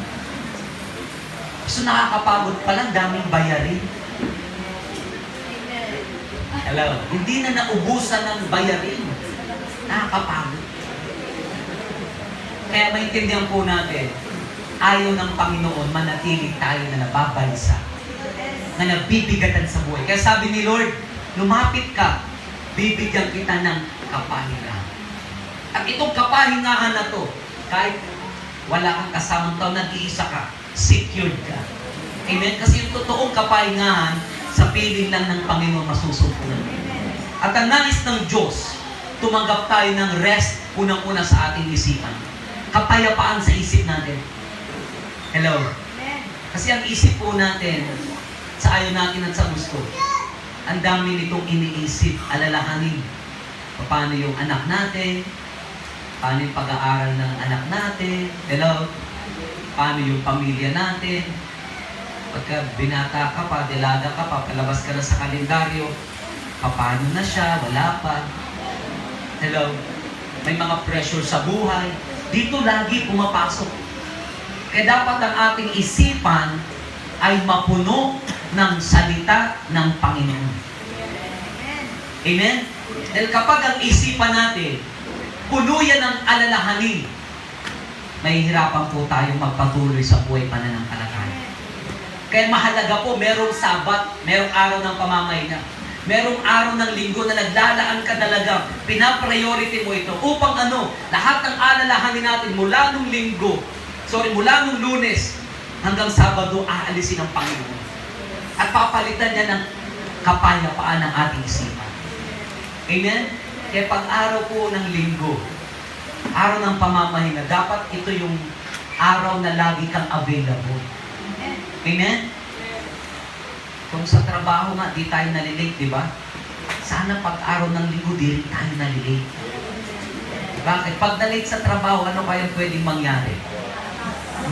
[SPEAKER 1] So nakakapagod pala, daming bayarin. Hello? Hindi na naubusan ng bayarin. Nakakapagod. Kaya maintindihan po natin, ayaw ng Panginoon manatili tayo na nababalisa, na nabibigatan sa buhay. Kaya sabi ni Lord, lumapit ka, bibigyan kita ng kapahingahan. At itong kapahingahan na to, kahit wala kang kasamang tao, nag-iisa ka, secured ka. Amen? Kasi yung totoong kapahingahan, sa piling lang ng Panginoon masusumpungan. At ang nais ng Diyos, tumanggap tayo ng rest, unang-una sa ating isipan. Kapayapaan sa isip natin. Hello? Kasi ang isip po natin, sa ayaw natin at sa gusto, ang dami nitong iniisip, alalahanin. Paano yung anak natin? Paano yung pag-aaral ng anak natin? Hello? Paano yung pamilya natin? Pagka binata ka pa, delaga ka pa, palabas ka na sa kalendaryo, paano na siya, wala pa. Hello? May mga pressure sa buhay. Dito lagi pumapasok. Kaya dapat ang ating isipan ay mapuno ng salita ng Panginoon. Amen? Dahil kapag ang isipan natin, puno yan ng alalahanin, mahihirapan po tayong magpatuloy sa buhay pananampalataya. Kaya mahalaga po, merong Sabat, merong araw ng pamamahinga, merong araw ng linggo na naglalaan ka talaga, pinapriority mo ito upang lahat ng alalahanin natin mula nung mula nung Lunes hanggang Sabado, aalisin ng Panginoon. At papalitan niya ng kapayapaan ng ating isipan. Amen? Kaya pag araw po ng linggo, araw ng pamamahinga, dapat ito yung araw na lagi kang available. Amen? Kung sa trabaho nga, di tayo nalilate, di ba? Sana pag araw ng linggo, di rin tayo nalilate. Bakit? Pag nalate sa trabaho, ano kaya pwedeng mangyari?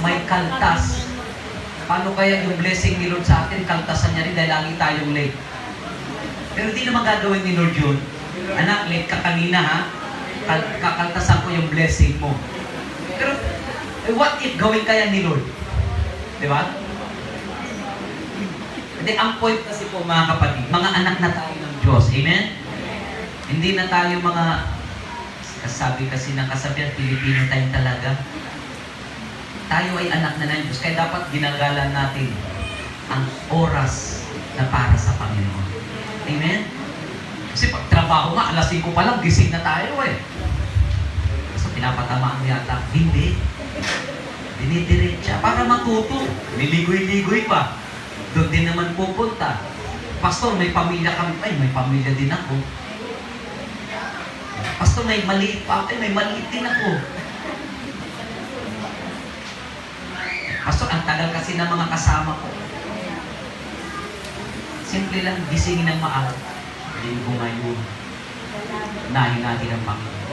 [SPEAKER 1] May kaltas. Paano kaya yung blessing ni Lord sa atin, kaltasan niya rin dahil lagi tayong late? Pero hindi naman gagawin ni Lord yun. Anak, late ka kanina ha? Kakaltasan ko yung blessing mo. Pero, what if gawin kaya ni Lord? Di ba? Hindi, ang point kasi po mga kapatid, mga anak na tayo ng Diyos. Amen? Hindi na tayo mga, sabi kasi ng kasabihan, Pilipino tayo talaga. Tayo ay anak na ng Diyos. Kaya dapat ginagalan natin ang oras na para sa Panginoon. Amen? Kasi pag trabaho nga, alas 5 pa lang, gising na tayo eh. So pinapatamaan yata. Hindi. Dinidiretsa. Para matuto. Niligoy-ligoy pa. Doon din naman pupunta. Pastor, may pamilya kami pa. May pamilya din ako. Pastor, may maliit pa. May maliit din ako. Pastor, ang tagal kasi ng mga kasama ko. Simple lang, gisingin ng maaga. Linggo ngayon. Unahin natin ang Panginoon.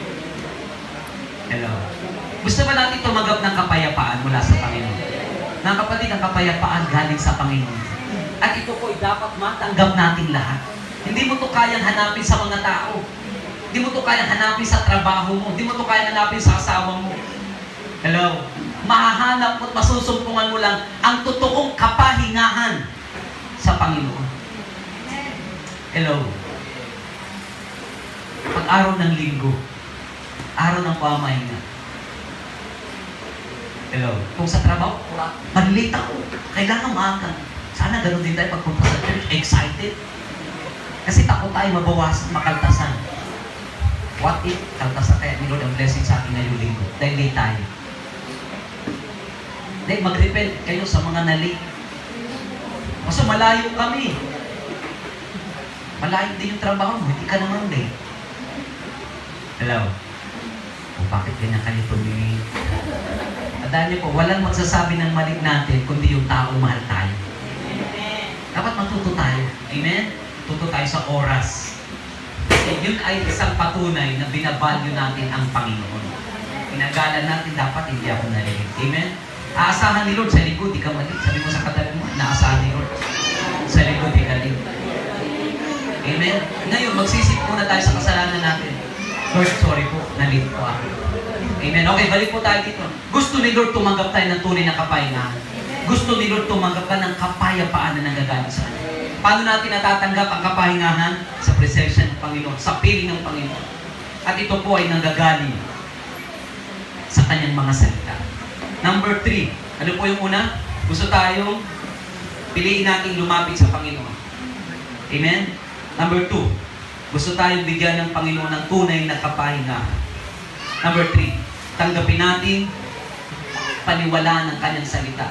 [SPEAKER 1] Hello. Gusto ba natin tumanggap ng kapayapaan mula sa Panginoon? Mga kapatid, ang kapayapaan galing sa Panginoon. At ito po dapat matanggap natin lahat. Hindi mo to kayang hanapin sa mga tao. Hindi mo to kayang hanapin sa trabaho mo. Hindi mo to kayang hanapin sa asawa mo. Hello? Mahahanap mo at masusumpungan mo lang ang totoong kapahingahan sa Panginoon. Hello? Pag-araw ng linggo, araw ng pamamahinga. Hello? Kung sa trabaho, malilate ako. Kailangan maaga. Sana ganun din tayo pagpunta sa church. Excited. Kasi takot tayo mabawasan, makaltasan. What if kaltasan kaya ni Lord ang blessing sa atin ngayong linggo? Dahil late tayo. Dahil mag-repent kayo sa mga na-late. Kasi malayo kami. Malayo din yung trabaho mo. Hindi ka naman late. Hello? O bakit ganyan kayo tumingin? Tandaan niyo po, walang magsasabi ng mali natin kundi yung tao mahal tayo. Dapat matuto tayo. Amen? Tuto tayo sa oras. Kasi yun ay isang patunay na binavalue natin ang Panginoon. Pinagalan natin, dapat hindi ako narinig. Amen? Aasahan ni Lord sa likod, di ka mali. Sabi mo sa katabi mo, naasahan ni Lord. Sa likod, di ka din. Amen? Ngayon, magsisip muna tayo sa kasalanan natin. Lord, sorry po, nalit po ako. Amen? Okay, balik po tayo dito. Gusto ni Lord tumanggap tayo ng tunay na kapahingahan. Gusto ni Lord tumanggap ka ng kapayapaan na nanggagaling sa Kanya. Paano natin natatanggap ang kapahingahan? Sa presensya ng Panginoon, sa piling ng Panginoon. At ito po ay nanggagaling sa Kanyang mga salita. Number 3, ano po yung una? Gusto tayong piliin nating lumapit sa Panginoon. Amen? Number 2, gusto tayong bigyan ng Panginoon ng tunay na kapahingahan. Number 3, tanggapin natin paniwalaan ng Kanyang salita.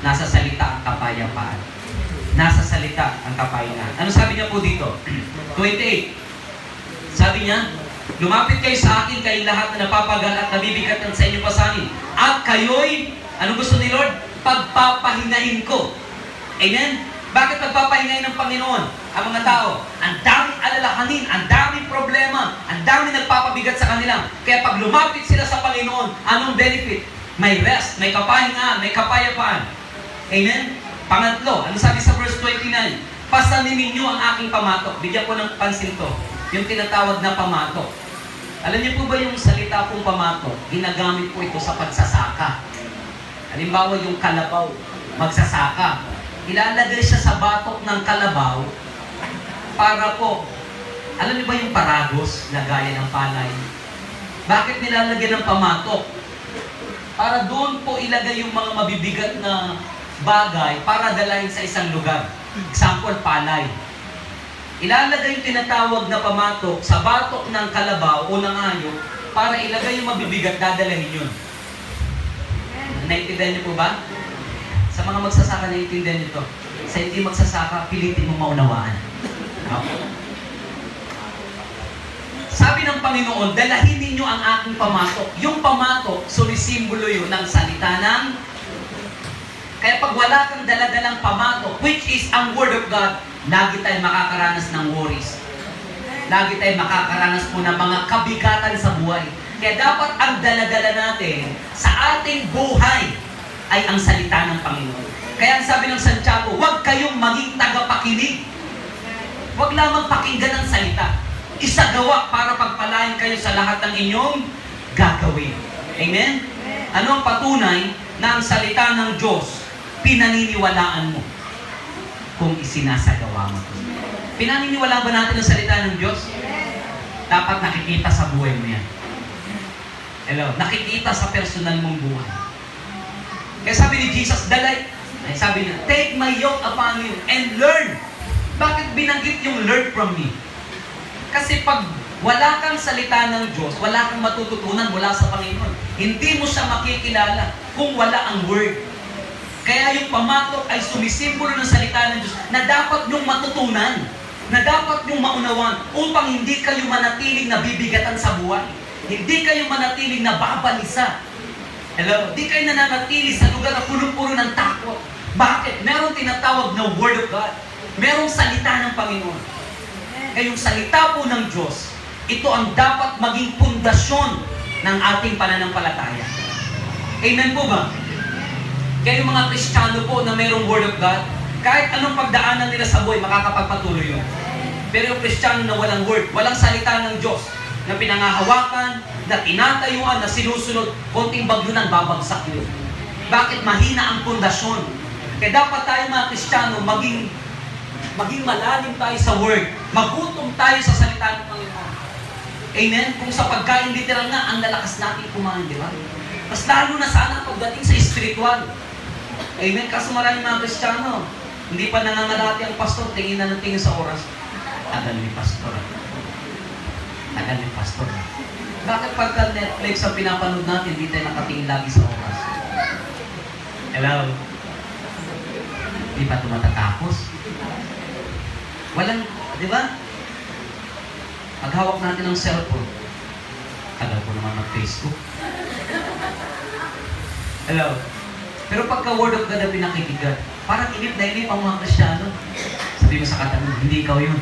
[SPEAKER 1] Nasa salita ang kapayapaan. Nasa salita ang kapahingahan. Ano sabi niya po dito? 28. Sabi niya, lumapit kayo sa akin, kayong lahat na napapagal at nabibigatan sa inyong pasanin. At kayo'y, ano gusto ni Lord? Pagpapahingahin ko. Amen? Bakit pagpapahingahin ng Panginoon ang mga tao? Ang daming alalahanin, ang daming problema, ang daming nagpapabigat sa kanila. Kaya pag lumapit sila sa Panginoon, anong benefit? May rest, may kapahingahan, may kapayapaan. Amen? Pangatlo, ano sabi sa verse 29? Pasanin ninyo ang aking pamatok. Bigyan ko ng pansin to. Yung tinatawag na pamatok. Alam niyo po ba yung salita pong pamatok? Ginagamit po ito sa pagsasaka. Halimbawa yung kalabaw, magsasaka. Ilalagay siya sa batok ng kalabaw para po, alam niyo ba yung paragos, lagayan ng palay? Bakit nilalagyan ng pamatok? Para doon po ilagay yung mga mabibigat na bagay para dalahin sa isang lugar. Example, palay. Ilalagay yung tinatawag na pamatok sa batok ng kalabaw o ng hayop para ilagay yung mabibigat, dadalahin yun. Naintindihan niyo po ba? Sa mga magsasaka, naintindihan niyo to. Sa hindi magsasaka, pilitin mo maunawaan. Okay. Sabi ng Panginoon, dalahin ninyo ang aking pamatok. Yung pamatok, sumisimbolo yun ng salita ng... Kaya pag wala kang daladalang pamatok, which is ang Word of God, lagi tayo makakaranas ng worries. Lagi tayo makakaranas po ng mga kabigatan sa buhay. Kaya dapat ang daladala natin sa ating buhay ay ang salita ng Panginoon. Kaya ang sabi ng Santiago, huwag kayong maging tagapakinig. Huwag lamang pakinggan ang salita. Isagawa para pagpalain kayo sa lahat ng inyong gagawin. Amen? Ano ang patunay na ang salita ng Diyos pinaniniwalaan mo kung isinasagawa mo? Pinaniniwalaan ba natin ang salita ng Diyos? Dapat nakikita sa buhay mo yan. Hello? Nakikita sa personal mong buhay. Kaya sabi ni Jesus, sabi niya, take my yoke upon you and learn. Bakit binanggit yung learn from me? Kasi pag wala kang salita ng Diyos, wala kang matututunan mula sa Panginoon. Hindi mo siya makikilala kung wala ang Word. Kaya yung pamatok ay sumisimbolo ng salita ng Diyos na dapat yung matutunan, na dapat yung maunawan upang hindi kayo manatiling nabibigatan sa buhay. Hindi kayo manatiling nababalisa. Hello? Hindi kayo nananatili sa lugar na puno-puno ng takot. Bakit? Merong tinatawag na Word of God. Merong salita ng Panginoon. Kaya yung salita po ng Diyos, ito ang dapat maging pundasyon ng ating pananampalataya. Amen po ba? Kaya yung mga Kristiyano po na mayroong Word of God, kahit anong pagdaanan nila sa buhay, makakapagpatuloy yun. Pero yung Kristiyano na walang Word, walang salita ng Diyos, na pinangahawakan, na tinatayuan, na sinusunod, konting bagyo nang babagsak yun. Bakit? Mahina ang pundasyon. Kaya dapat tayo mga Kristiyano, maging malalim tayo sa Word. Magutom tayo sa salita ng Panginoon. Amen? Kung sa pagkain literal nga, ang lalakas natin kumain, di ba? Mas lalo na sana pagdating sa spiritual. Amen? Kaso maraming mga Kristiyano, hindi pa nangangalati ang pastor, tingin na ng tingin sa oras. Tagal ni pastor. Tagal ni pastor. Bakit pagka Netflix ang pinapanood natin, hindi tayo nakatingin lagi sa oras? Hello? Hindi pa tumatatapos? Walang, di ba? Paghawak natin ng cellphone. Tagal ko naman mag-Facebook. Hello? Pero pagka Word of God na pinakikigan, parang inip na inip ang mga Kristiyano. Sabi mo sa katabi, hindi ikaw yun.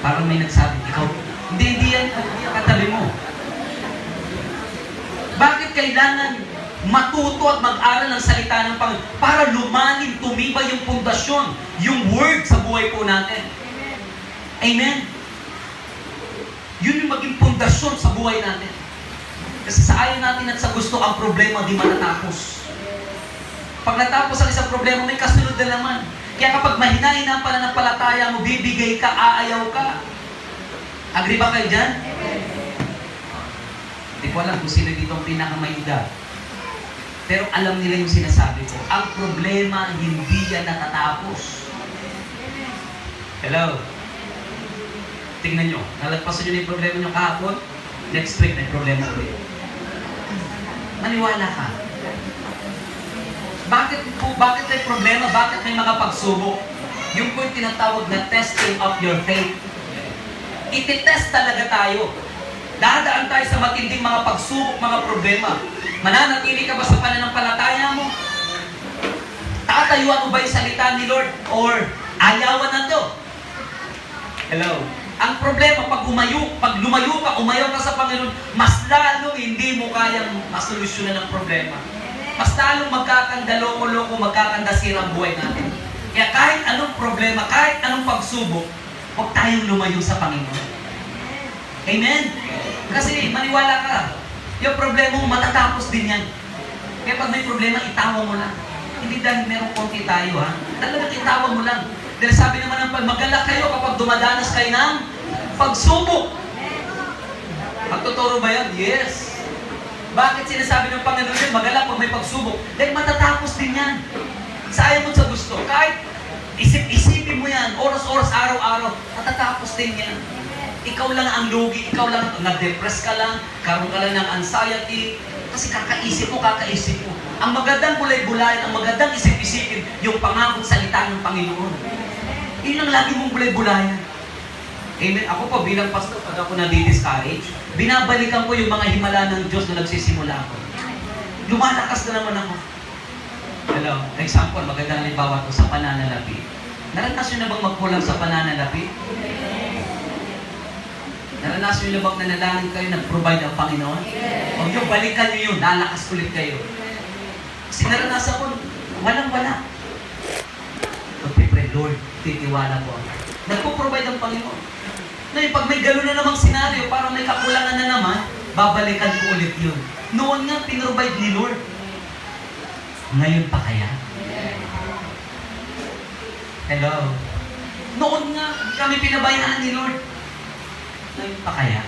[SPEAKER 1] Parang may nagsabi, ikaw, hindi yan katabi mo. kailangan matuto at mag-aral ng salita ng Panginoon para lumalim, tumibay yung pundasyon, yung word sa buhay po natin. Amen? Yun yung maging pundasyon sa buhay natin. Kasi sa ayaw natin at sa gusto, ang problema di matatapos. Pag natapos ang isang problema, may kasunod na naman. Kaya kapag mahinahin ang pananampalataya mo, bibigay ka, aayaw ka. Agree ba kayo dyan? Hindi ko alam kung sino dito ang pinakamayuda. Pero alam nila yung sinasabi ko. Ang problema, hindi yan natatapos. Hello? Tingnan nyo. Nalagpasan nyo na yung problema nyo kahapon. Next week, may problema ulit. Maniwala ka. Bakit may problema? Bakit may mga pagsubok? Yung po yung tinatawag na testing of your faith. Ititest talaga tayo. Dadaan tayo sa matinding mga pagsubok, mga problema. Mananatili ka ba sa pananampalataya mo? Tatayuan mo ba yung salita ni Lord? Or ayawan na to? Hello? Ang problema, pag lumayo ka, umayaw ka sa Panginoon, mas lalong hindi mo kayang masolusyonan ang problema. Mas lalong magkakandaloko-loko, magkakandasira ang buhay natin. Kaya kahit anong problema, kahit anong pagsubok, huwag tayong lumayo sa Panginoon. Amen? Kasi maniwala ka, yung problema mo, matatapos din yan. Kaya pag may problema, itawa mo lang. Hindi dahil merong konti tayo, ha? Talagang itawa mo lang. Dahil sabi naman ng magalak kayo kapag dumadanas kayo ng pagsubok. Magtuturo ba yan? Yes. Bakit sinasabi ng Panginoon yun, magalak pag may pagsubok? Dahil matatapos din yan. Sa ayaw mo sa gusto. Kahit isip-isipin mo yan, oras-oras, araw-araw, matatapos din yan. Ikaw lang ang lugi, ikaw lang, na-depress ka lang, karoon ka lang ng anxiety, kasi kakaisip mo. Ang magandang bulay-bulayan, ang magandang isip-isipin, yung pangakong salita ng Panginoon. Yun ang lagi mong bulay-bulayan. Amen. Ako po bilang pastor, pag ako nadi-discourage, binabalikan ko yung mga himala ng Diyos na nagsisimula ako. Lumalakas na naman ako. Hello? Example, magandang halimbawa ko sa pananalapi. Naranasan nyo na bang magkulang sa pananalapi? Naranasan nyo na bang nanalangin kayo, nag-provide ang Panginoon? O yung balikan nyo yun, lalakas ulit kayo. Kasi naranasan ko, walang-wala. Pag-pray, Lord, titiwala ko. Nagpo-provide ang Panginoon. Ngayon, pag may gano'n na namang senaryo, parang may kakulangan na naman, babalikan ko ulit yun. Noon nga, pinrovide ni Lord. Ngayon pa kaya? Hello? Noon nga, kami pinabayaan ni Lord. Ngayon pa kaya?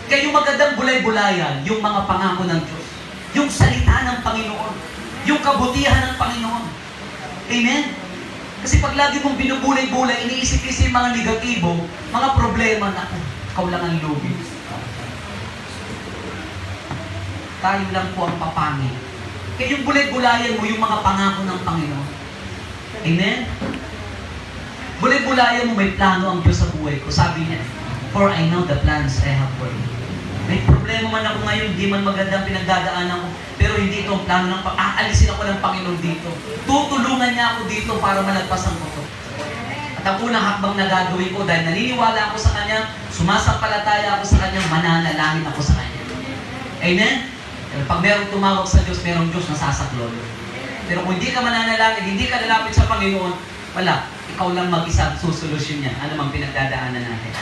[SPEAKER 1] Kaya yung magandang bulay-bulayan, yung mga pangako ng Diyos, yung salita ng Panginoon, yung kabutihan ng Panginoon. Amen? Kasi pag lagi mong binubulay-bulay, iniisip-isip mga negatibo, mga problema, naku, ikaw lang ang lugi. Tayo lang po ang papangin. Kaya yung bulay-bulayan mo, yung mga pangako ng Panginoon. Amen? Bulay-bulayan mo, may plano ang Diyos sa buhay ko. Sabi niya, for I know the plans I have for you. May problema man ako ngayon, di man magandang pinagdadaanan ko, pero hindi ito ang plano ng aalisin ako ng Panginoon dito. Tutulungan niya ako dito para malagpasan ko ito. At ang unang hakbang na gagawin ko, dahil naniniwala ako sa Kanya, sumasampalataya ako sa Kanya, mananalangin ako sa Kanya. Amen? Pero pag merong tumawag sa Diyos, merong Diyos na sasaklolo. Pero kung hindi ka mananalangin, hindi ka lalapit sa Panginoon, wala. Ikaw lang mag-isa susolusyon niya. Ano mang pinagdadaanan natin.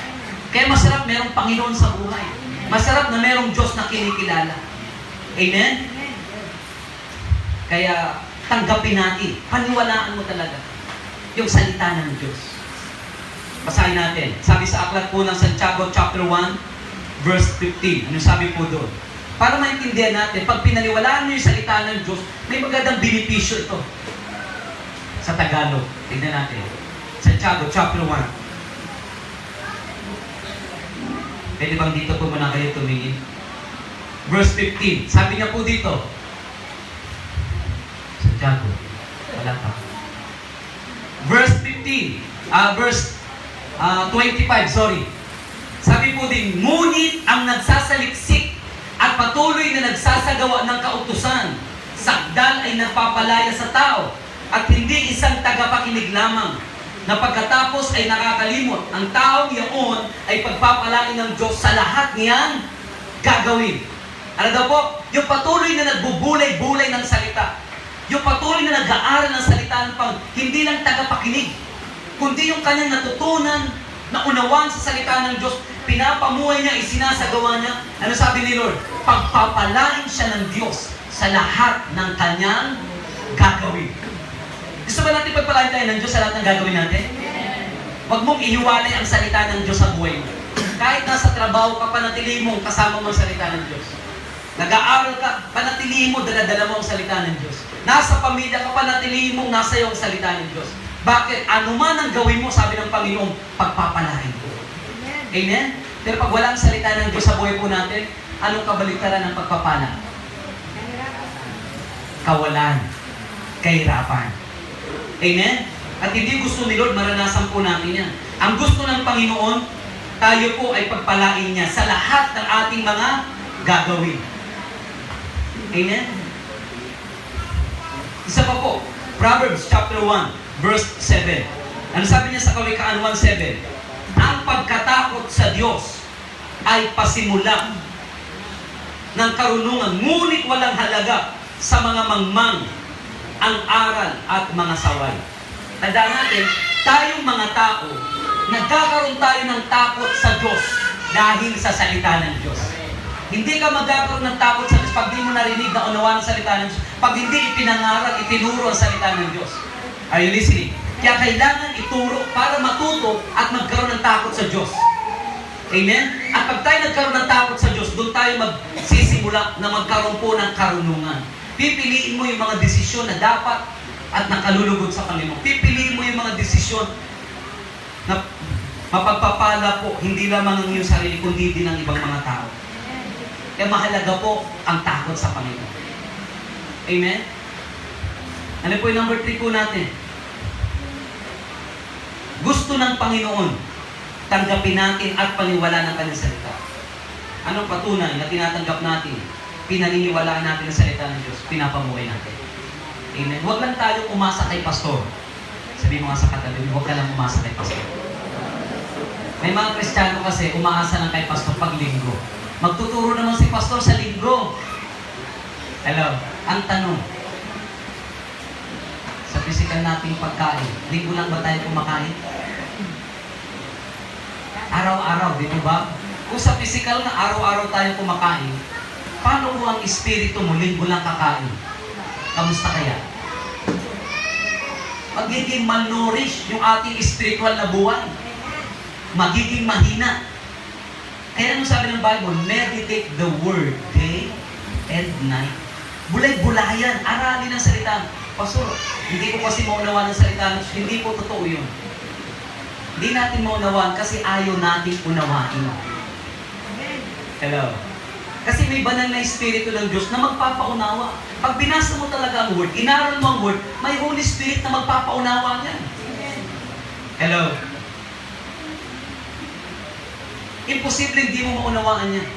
[SPEAKER 1] Kaya masarap merong Panginoon sa buhay. Masarap na merong Diyos na kinikilala. Amen? Kaya tanggapin natin. Paniwalaan mo talaga yung salita ng Diyos. Basahin natin. Sabi sa aklat po ng Santiago chapter 1, verse 15. Ano sabi po doon? Para maintindihan natin, pag pinaniwalaan nyo yung salita ng Diyos, may magandang benepisyo ito. Sa Tagalog. Tignan natin. Santiago chapter 1. Pwede bang dito po muna kayo tumingin? Verse 15. Sabi niya po dito. Santiago. Wala pa. Verse 15. Verse 25, sorry. Sabi po din, ngunit ang nagsasaliksik at patuloy na nagsasagawa ng kautusan, sakdal ay nagpapalaya sa tao at hindi isang tagapakinig lamang, na pagkatapos ay nakakalimot, ang taong yaon ay pagpapalain ng Diyos sa lahat niyang gagawin. Ano daw po? Yung patuloy na nagbubulay-bulay ng salita. Yung patuloy na nag-aaral ng salita ng Panginoon. Hindi lang tagapakinig, kundi yung kanyang natutunan, naunawaan sa salita ng Diyos, pinapamuhay niya, isinasagawa niya. Ano sabi ni Lord? Pagpapalain siya ng Diyos sa lahat ng kanyang gagawin. Gusto ba natin pagpalain tayo ng Diyos sa lahat ng gagawin natin? Huwag mong ihiwalay ang salita ng Diyos sa buhay mo. Kahit nasa trabaho ka, panatilihin mo kasama mo ang salita ng Diyos. Nag-aaral ka, panatilihin mo, daladala mo ang salita ng Diyos. Nasa pamilya ka, panatilihin mo, nasa iyo ang salita ng Diyos. Bakit? Ano man ang gawin mo, sabi ng Panginoon, pagpapalain ko. Amen? Pero pag walang salita ng Diyos sa buhay po natin, anong kabaliktaran ng pagpapala? Kawalan. Kahirapan. Amen? At hindi gusto ni Lord, maranasan po natin yan. Ang gusto ng Panginoon, tayo po ay pagpalain niya sa lahat ng ating mga gagawin. Amen? Isa pa po, Proverbs chapter 1, verse 7. Ano sabi niya sa Kawikaan 1:7? Ang pagkatakot sa Diyos ay pasimula ng karunungan, ngunit walang halaga sa mga mangmang ang aral at mga saway. Tandaan natin, tayong mga tao, nagkakaroon tayo ng takot sa Diyos dahil sa salita ng Diyos. Hindi ka magkakaroon ng takot sa Diyos pag di mo narinig na unawaan ang salita ng Diyos. Pag hindi ipinangaral, itinuro ang salita ng Diyos. Are you listening? Kaya kailangan ituro para matuto at magkaroon ng takot sa Diyos. Amen? At pag tayo nagkaroon ng takot sa Diyos, doon tayo magsisimula na magkaroon po ng karunungan. Pipiliin mo yung mga desisyon na dapat at nakalulugod sa Panginoon. Pipiliin mo yung mga desisyon na mapagpapala po, hindi lamang ang iyong sarili, kundi din ng ibang mga tao. Kaya mahalaga po ang takot sa Panginoon. Amen? Ano po yung number 3 po natin? Gusto ng Panginoon, tanggapin natin at paniwalaan ng kanyang salita. Anong patunay na tinatanggap natin? Pinaniniwalaan natin ang salita ng Diyos, pinapamuhay natin. Amen? Huwag lang tayo umasa kay pastor. Sabi mo nga sa katabi, huwag ka lang umasa kay pastor. May mga Kristiyano kasi umaasa lang kay pastor pag linggo. Magtuturo naman si pastor sa linggo. Hello? Ang tanong, sa physical nating pagkain, linggo lang ba tayo kumakain? Araw-araw, di ba? Kung sa physical na araw-araw tayo kumakain, paano kung ang espiritu mo linggo lang kakain? Kamusta kaya? Magiging malnourished yung ating spiritual na buhay. Magiging mahina. Kaya ano sabi ng Bible? Meditate the word day and night. Bulay-bulayan. Aralin ang salita. Pastor, hindi ko kasi maunawaan ang salita. Hindi po totoo yun. Hindi natin maunawaan kasi ayaw natin unawain. Hello? Kasi may banal na espiritu ng Diyos na magpapaunawa. Pag binasa mo talaga ang word, inaral mo ang word, may Holy Spirit na magpapaunawa niyan. Hello? Imposible hindi mo maunawaan yan.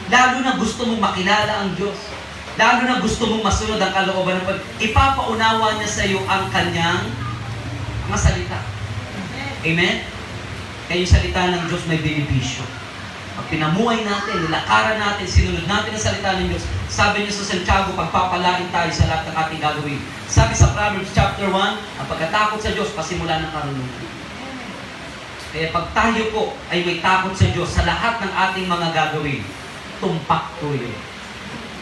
[SPEAKER 1] Lalo na gusto mong makilala ang Diyos. Lalo na gusto mong masunod ang kalooban ng Panginoon. Ipapaunawa niya sa iyo ang kanyang mga salita. Amen? Kaya yung salita ng Diyos may benepisyo. Pag pinamuhay natin, nilakaran natin, sinunod natin ang salita ng Diyos, sabi niya sa Santiago, pagpapalain tayo sa lahat ng ating gagawin. Sabi sa Proverbs chapter 1, ang pagkatakot sa Diyos, pasimula ng karunungan. Kaya pag tayo po ay may takot sa Diyos sa lahat ng ating mga gagawin, tumpak tuyo.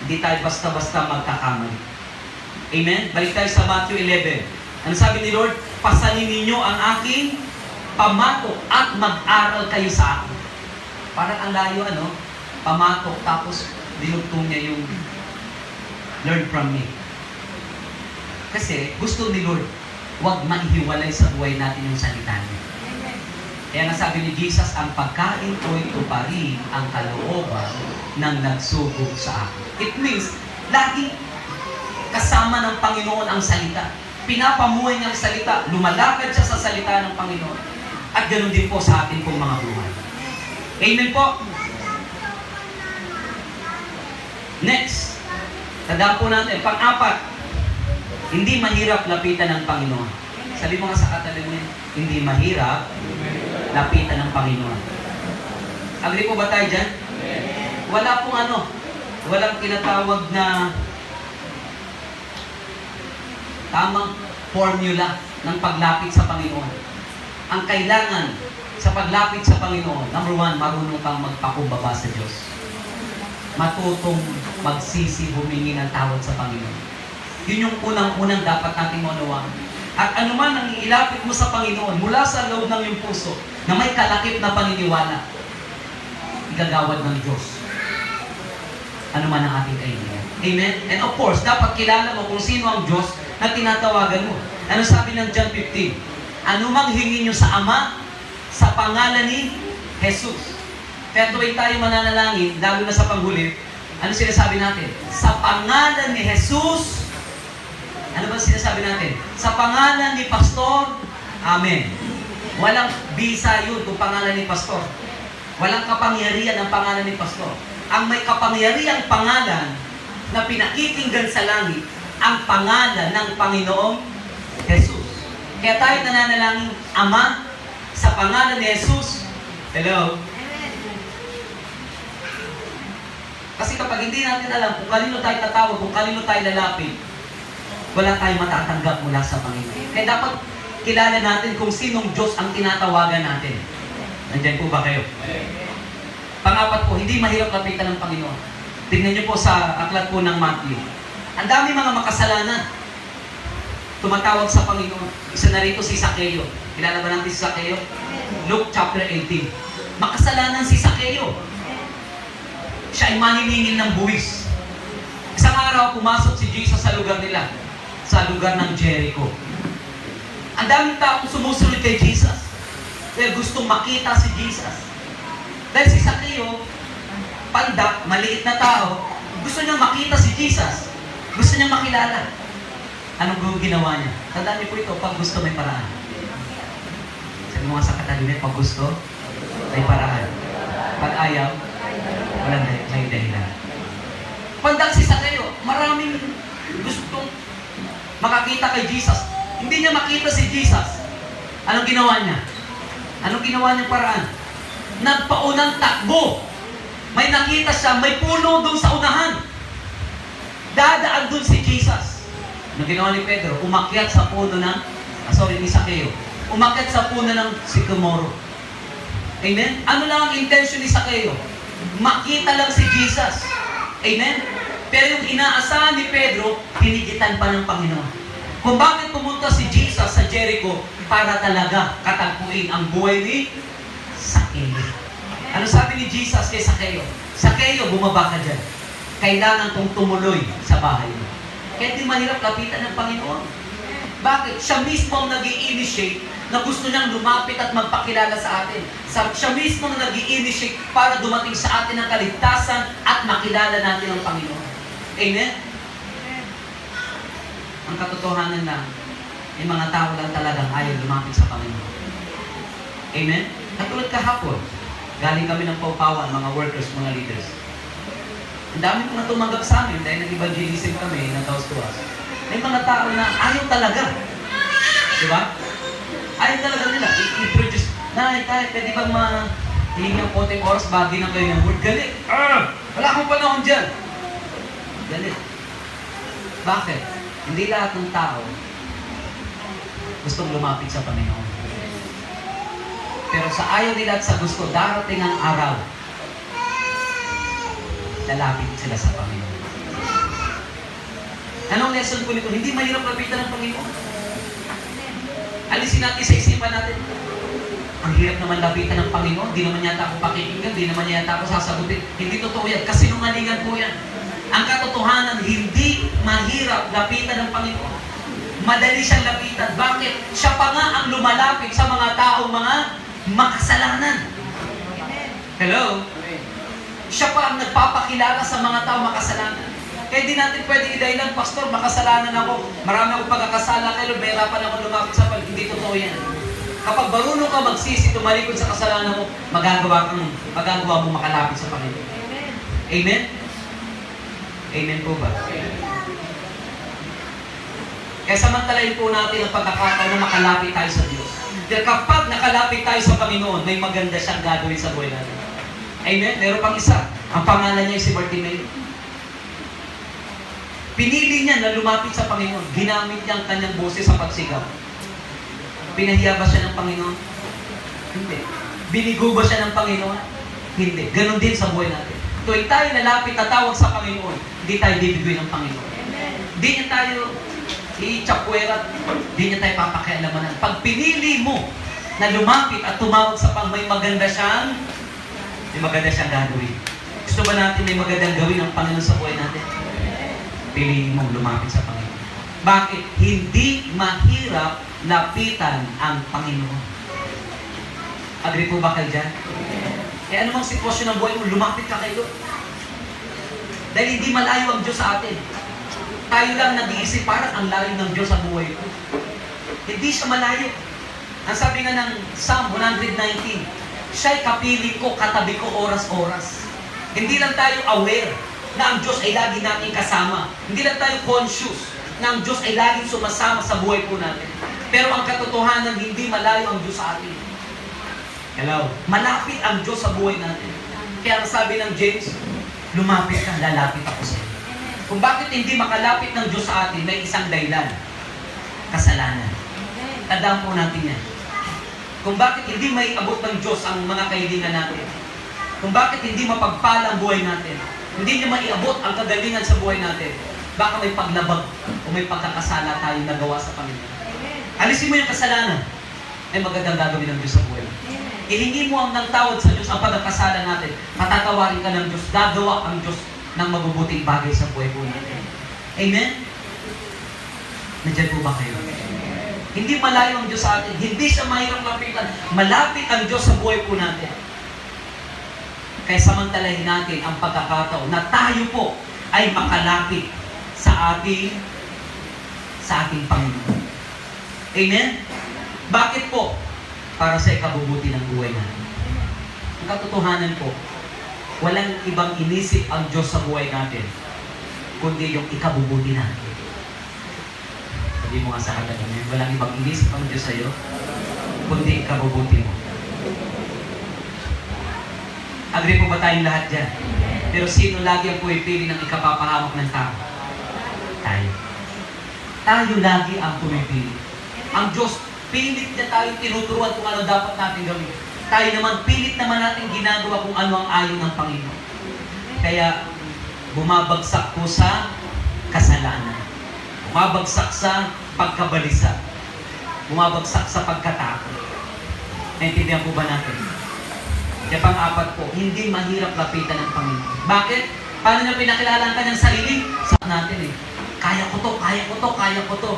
[SPEAKER 1] Hindi tayo basta-basta magkakamali. Amen? Balik tayo sa Matthew 11. Ano sabi ni Lord? Pasanin ninyo ang aking pamato at mag-aral kayo sa akin. Parang ang layo, pamatok, tapos dinugtong niya yung learn from me. Kasi gusto ni Lord, huwag maihiwalay sa buhay natin yung salita niya. Kaya nga sabi ni Jesus, ang pagkain ko'y tuparin ang kalooban ng nagsugod sa akin. It means, laging kasama ng Panginoon ang salita. Pinapamuhay niya ang salita. Lumalakad siya sa salita ng Panginoon. At ganoon din po sa atin pong mga buhay. Amen po. Next. Tandaan po natin. Pang-apat, hindi mahirap lapitan ng Panginoon. Sabi mo nga sa katabi mo, hindi mahirap lapitan ng Panginoon. Agree po ba tayo dyan? Wala pong Walang tinatawag na tamang formula ng paglapit sa Panginoon. Ang kailangan sa paglapit sa Panginoon, number one, marunong kang magpakumbaba sa Diyos. Matutong magsisi, humingi ng tawad sa Panginoon. Yun yung unang-unang dapat natin maunawaan. At anuman ang ilapit mo sa Panginoon mula sa loob ng iyong puso na may kalakip na paniniwala, igagawad ng Diyos. Ano man ang ating kailangan. Amen? And of course, dapat kilala mo kung sino ang Diyos na tinatawagan mo. Ano sabi ng John 15? Ano mang hingin nyo sa Ama, sa pangalan ni Jesus. Kaya tuwing tayo mananalangin, lalo na sa panghuli, ano sinasabi natin? Sa pangalan ni Jesus. Ano ba sinasabi natin? Sa pangalan ni Pastor. Amen. Walang bisa yun kung pangalan ni Pastor. Walang kapangyarihan ang pangalan ni Pastor. Ang may kapangyarihang pangalan na pinakikinggan sa langit, ang pangalan ng Panginoong Jesus. Kaya tayo nananalangin, Ama, sa pangalan ni Jesus. Hello? Kasi kapag hindi natin alam kung kanino tayo tatawag, kung kanino tayo lalapit, wala tayong matatanggap mula sa Panginoon. Kaya dapat kilala natin kung sinong Diyos ang tinatawagan natin. Nandiyan po ba kayo? Pangapat po, hindi mahirap lapitan ng Panginoon. Tingnan niyo po sa aklat po ng Matthew. Ang dami mga makasalanan tumatawag sa Panginoon. Isa na rito si Zaccheo. Kilala ba natin si Zaccheo? Luke chapter 18. Makasalanan si Zaccheo. Siya ay maniningil ng buwis. Isang araw, pumasok si Jesus sa lugar nila. Sa lugar ng Jericho. Ang daming taong sumusunod kay Jesus. Dahil gustong makita si Jesus. Dahil si Zaccheo, pandak, maliit na tao, gusto niya makita si Jesus. Gusto niya makilala. Anong ginawa niya? Tandaan niyo po ito, pag gusto may paraan. Sabi mo nga sa katalunan, pag gusto, may paraan. Pag ayaw, walang may dahilan. Pandak si Zaccheo, maraming gustong makakita kay Jesus. Hindi niya makita si Jesus. Anong ginawa niya? Anong ginawa niyang paraan? Nagpaunang takbo. May nakita siya, may puno doon sa unahan. Dadaan doon si Jesus. Anong ginawa ni Pedro? Umakyat sa puno ng, ni Zaccheo. Umakyat sa puno ng sycamore. Amen? Ano lang ang intention ni Zaccheo? Makita lang si Jesus. Amen? Pero yung inaasahan ni Pedro, pinigitan pa ng Panginoon. Kung bakit pumunta si Jesus sa Jericho para talaga katagpuin ang buhay ni Zaccheo. Ano sabi ni Jesus kay Zaccheo? Zaccheo, bumaba ka dyan. Kailangan kong tumuloy sa bahay mo. Kaya di mahirap lapitan ng Panginoon. Bakit? Siya mismo ang nag-i-initiate na gusto niyang lumapit at magpakilala sa atin. Siya mismo ang nag-i-initiate para dumating sa atin ang kaligtasan at makilala natin ang Panginoon. Amen? Ang katotohanan lang, may mga tao lang talagang ayaw lumapit sa Panginoon. Amen? Katulad kahapon, galing kami ng Paupawan, mga workers, mga leaders. Ang dami kong natumanggap sa amin dahil nag-evangelism kami na Taos Tuas. May mga tao na ayaw talaga. Di ba? Ayaw talaga nila. I-introduce. Nay, pwede bang hihingi ang konting oras bagay ng kayo ng word? Galit. Wala akong panahon dyan. Galit. Bakit? Hindi lahat ng tao gustong lumapit sa Panginoon. Pero sa ayaw nila at sa gusto, darating ang araw, lalapit sila sa Panginoon. Anong lesson ko nito? Hindi mahirap lapitan ng Panginoon. Alisin natin sa isipan natin. Ang hirap naman lapitan ng Panginoon. Di naman yata ako pakikinggan. Di naman yata ako sasagutin. Hindi totoo yan. Kasinungalingan po yan. Ang katotohanan, hindi mahirap lapitan ng Panginoon. Madali siyang lapitan. Bakit? Siya pa nga ang lumalapit sa mga taong mga makasalanan. Hello? Siya pa ang nagpapakilala sa mga taong makasalanan. Kaya di natin pwede idahilan, Pastor, makasalanan ako. Marami akong pagkakasala kayo, may hirapan ako lumapit sa Panginoon. Hindi totoo yan. Kapag marunong ka magsisi, tumalikod sa kasalanan mo, magagawa mo makalapit sa Panginoon. Amen? Amen po ba? Kaya samantalayin po natin ang pagkakataon na makalapit tayo sa Diyos. Dahil kapag nakalapit tayo sa Panginoon, may maganda siyang gagawin sa buhay natin. Amen? Meron pang isa. Ang pangalan niya ay si Bartimeo. Pinili niya na lumapit sa Panginoon. Ginamit niya ang kanyang boses sa pagsigaw. Pinahiya ba siya ng Panginoon? Hindi. Binigo ba siya ng Panginoon? Hindi. Ganon din sa buhay natin. Tuwing tayo nalapit na tawag sa Panginoon, hindi tayo bibigay ng Panginoon. Hindi niya tayo i-chapwera, hindi niya tayo papakialamanan. Pag pinili mo na lumapit at tumawag sa may maganda siyang gagawin. Gusto ba natin may magandang gawin ang Panginoon sa buhay natin? Piliin mong lumapit sa Panginoon. Bakit? Hindi mahirap lapitan ang Panginoon. Agree po ba kayo dyan? Kaya anumang sitwasyon ng buhay mo, lumapit ka kayo. Dahil hindi malayo ang Diyos sa atin. Tayo lang nag-iisip, parang ang layo ng Diyos sa buhay ko. Hindi siya malayo. Ang sabi nga ng Psalm 119, siya'y kapili ko, katabi ko oras-oras. Hindi lang tayo aware na ang Diyos ay lagi natin kasama. Hindi lang tayo conscious na ang Diyos ay laging sumasama sa buhay po natin. Pero ang katotohanan, hindi malayo ang Diyos sa atin. Hello? Malapit ang Diyos sa buhay natin. Kaya ang sabi ng James, lumapit ka, lalapit ako sa iyo. Kung bakit hindi makalapit ng Diyos sa atin, may isang dahilan. Kasalanan. Tandaan po natin yan. Kung bakit hindi may abot ng Diyos ang mga kailangan natin. Kung bakit hindi mapagpala ang buhay natin. Hindi niya maiabot ang kagalingan sa buhay natin. Baka may paglabag o may pagkakasala tayo nagawa sa Panginoon. Alisin mo yung kasalanan. May magandang gagawin ng Diyos sa buhay. Ihingi mo ang nagtawad sa Diyos ang pagkakasala natin. Patatawarin ka ng Diyos. Gagawa ang Diyos ng mabubuting bagay sa buhay po natin. Amen? Nandiyan po ba kayo? Hindi malayo ang Diyos sa atin. Hindi siya mahirap lapitan. Malapit ang Diyos sa buhay po natin. Kaya samantalahin natin ang pagkakataon na tayo po ay makalapit sa ating Panginoon. Amen? Bakit po? Para sa ikabubuti ng buhay natin. Ang katotohanan po, walang ibang inisip ang Diyos sa buhay natin, kundi yung ikabubuti natin. Sabi mo nga sa kataganyan, walang ibang inisip ang Diyos sa'yo, kundi ikabubuti mo. Agree po ba tayong lahat dyan? Pero sino lagi ang pumipili ng ikapapahamak ng tao? Tayo. Tayo lagi ang pumipili. Ang Diyos, pilit niya tayo tinuturuan kung ano dapat natin gawin. Tayo naman, pilit naman natin ginagawa kung ano ang ayaw ng Panginoon. Kaya, bumabagsak po sa kasalanan. Bumabagsak sa pagkabalisa. Bumabagsak sa pagkatakot. Naintindihan po ba natin? Kaya pang-apat po, hindi mahirap lapitan ng Panginoon. Bakit? Paano niya pinakilala ang kanyang sarili? Sa natin eh. Kaya ko to, kaya ko to, kaya ko to.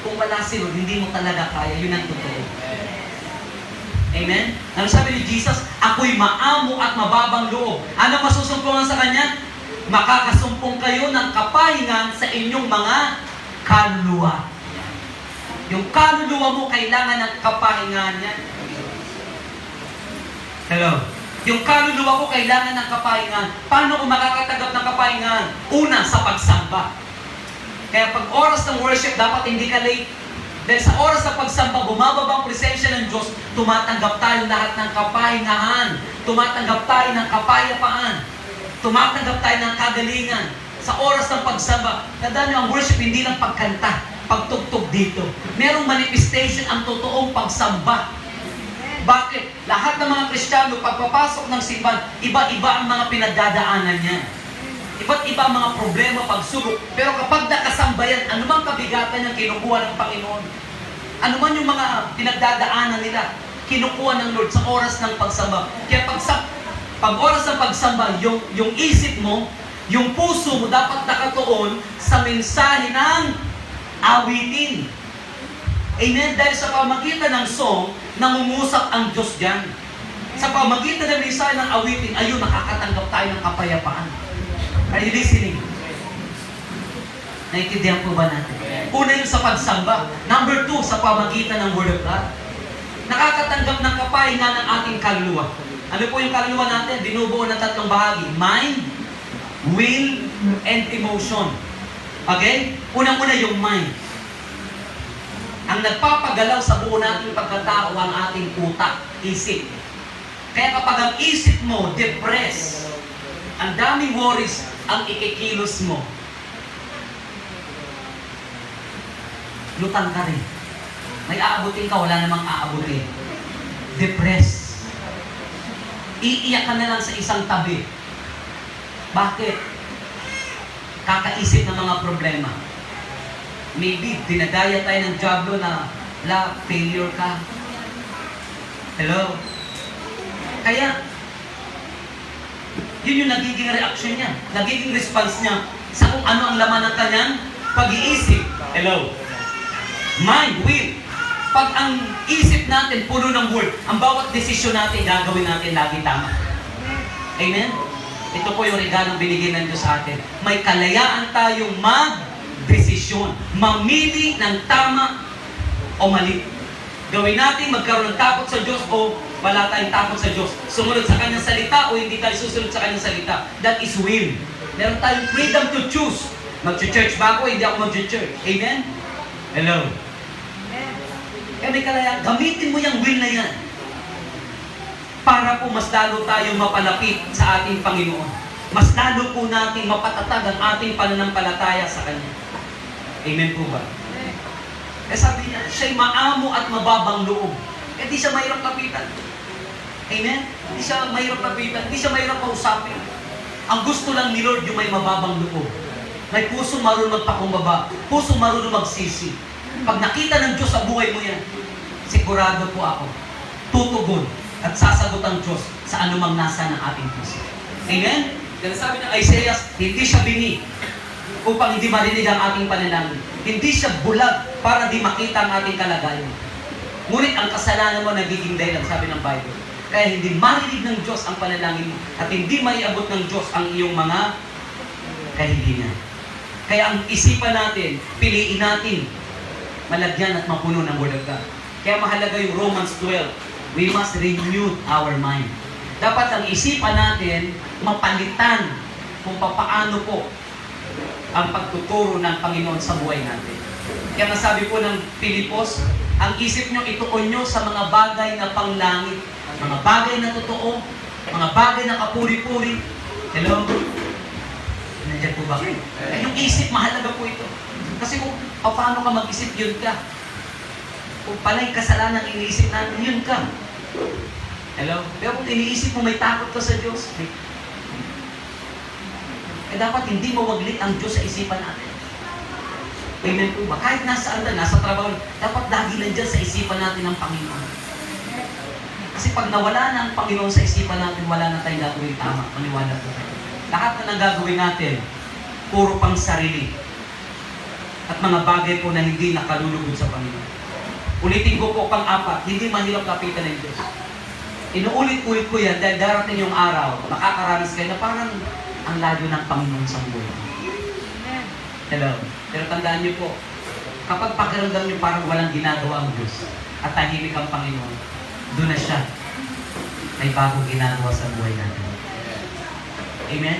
[SPEAKER 1] Kung wala sila, hindi mo talaga kaya. Yun ang totoo. Amen? Ano sabi ni Jesus? Ako'y maamo at mababang loob. Ano masusumpungan sa Kanya? Makakasumpong kayo ng kapahingan sa inyong mga kaluluwa. Yung kaluluwa mo, kailangan ng kapahingan yan. Hello? Yung kaluluwa ko, kailangan ng kapahingan. Paano ko makakatanggap ng kapahingan? Una, sa pagsamba. Kaya pag oras ng worship, dapat hindi ka late. Dahil sa oras ng pagsamba, bumababa ang presensya ng Diyos, tumatanggap tayo lahat ng kapahingahan. Tumatanggap tayo ng kapayapaan. Tumatanggap tayo ng kagalingan. Sa oras ng pagsamba, tandaan niyo, ang worship hindi lang pagkanta, pagtugtog dito. Merong manifestation ang totoong pagsamba. Bakit? Lahat ng mga Kristiyano, pagpapasok ng simbahan, iba-iba ang mga pinagdadaanan niya. Iba't iba ang mga problema, pagsubok. Pero kapag nakasambayan, anumang kabigatan niyang kinukuha ng Panginoon, anuman yung mga pinagdadaanan nila, kinukuha ng Lord sa oras ng pagsamba. Kaya pag oras ng pagsamba, yung isip mo, yung puso mo dapat nakatuon sa mensahe ng awitin. Amen? Dahil sa pamagitan ng song, nangungusap ang Diyos dyan. Sa pamagitan ng mensahe ng awitin, ayun, nakakatanggap tayo ng kapayapaan. Are you listening? Naintindihan po ba natin? Una yung sa pagsamba. Number 2, sa pamagitan ng Word of God. Nakakatanggap ng kapahingan ng ating kaluluwa. Ano po yung kaluluwa natin? Binubuo ng 3 bahagi. Mind, will, and emotion. Okay? Unang-una yung mind. Ang nagpapagalaw sa buo nating pagkatao ang ating utak, isip. Kaya kapag ang isip mo depressed, ang daming worries ang ikikilos mo. lutang ka rin. May aabutin ka, wala namang aabutin. Depressed. Iiyak ka na lang sa isang tabi. Bakit? Kakaisip ng mga problema. Maybe, dinadaya tayo ng diablo na, failure ka. Hello? Kaya, yun yung nagiging reaction niya. Nagiging response niya sa kung ano ang laman ng kanyang pag-iisip. Hello? Mind, will. Pag ang isip natin puno ng word, ang bawat desisyon natin, gagawin natin lagi tama. Amen? Ito po yung regalong binigay ng Diyos sa atin. May kalayaan tayong mag-desisyon. Mamili ng tama o mali. Gawin natin magkaroon ng takot sa Diyos o wala tayong takot sa Diyos. Sumunod sa Kanyang salita o hindi tayo susunod sa Kanyang salita. That is will. Meron tayong freedom to choose. Mag-church ba ako? Hindi ako mag-church. Amen? Hello? Kaya may kalayaan, gamitin mo yung will na yan para po mas lalo tayong mapalapit sa ating Panginoon. Mas lalo po natin mapatatag ang ating pananampalataya sa Kanya. Amen po ba? Kaya sabi niya, siya'y maamo at mababang loob. Eh di siya mahirap kapitan. Amen? Hindi siya mahirap kapitan. Hindi siya mahirap kausapin. Ang gusto lang ni Lord yung may mababang loob. May puso marunong magpakumbaba. Puso marunong magsisi. Pag nakita ng Diyos sa buhay mo yan, sigurado po ako, tutugon at sasagot ang Diyos sa anumang nasa ng ating puso. Amen? Kaya sabi ng Isaiah, hindi siya bini upang hindi marinig ang ating panalangin. Hindi siya bulag para di makita ang ating kalagayan. Ngunit ang kasalanan mo nagiging dahilan, sabi ng Bible. Kaya hindi marinig ng Diyos ang panalangin mo at hindi maiabot ng Diyos ang iyong mga kahilingan. Kaya ang isipan natin, piliin natin malagyan at mapuno ng Word of God. Kaya mahalaga yung Romans 12. We must renew our mind. Dapat ang isipan natin mapalitan kung paano po ang pagtuturo ng Panginoon sa buhay natin. Kaya nasabi po ng Pilipos, ang isip nyo ituon nyo sa mga bagay na panglangit, mga bagay na totoo, mga bagay na kapuri-puri. Hello? Nandiyan po ba kayo? Yung isip, mahalaga po ito. Kasi kung paano ka mag-isip, yun ka. Kung pala'y kasalanan iniisip natin, yun ka. Hello? Pero kung iniisip mo may takot ka sa Diyos, dapat hindi mawaglit ang Diyos sa isipan natin. Amen po ba? Kahit nasaan na, nasa trabaho, dapat lagi lang dyan sa isipan natin ang Panginoon. Kasi pag nawala na ang Panginoon sa isipan natin, wala na tayong gagawin tama. Maniwala po tayo. Lahat na nagagawin natin, puro pang sarili. At mga bagay po na hindi nakalulugod sa Panginoon. Ulitin ko po pang-apat, hindi mahirap kapitan ng Diyos. Inuulit-ulit ko yan dahil darating yung araw, makakaranas kayo na parang ang layo ng Panginoon sa buhay. Hello? Pero tandaan niyo po, kapag pakiramdam niyo parang walang ginagawa ang Diyos at tahimik ang Panginoon, doon na siya may bagong ginagawa sa buhay natin. Amen?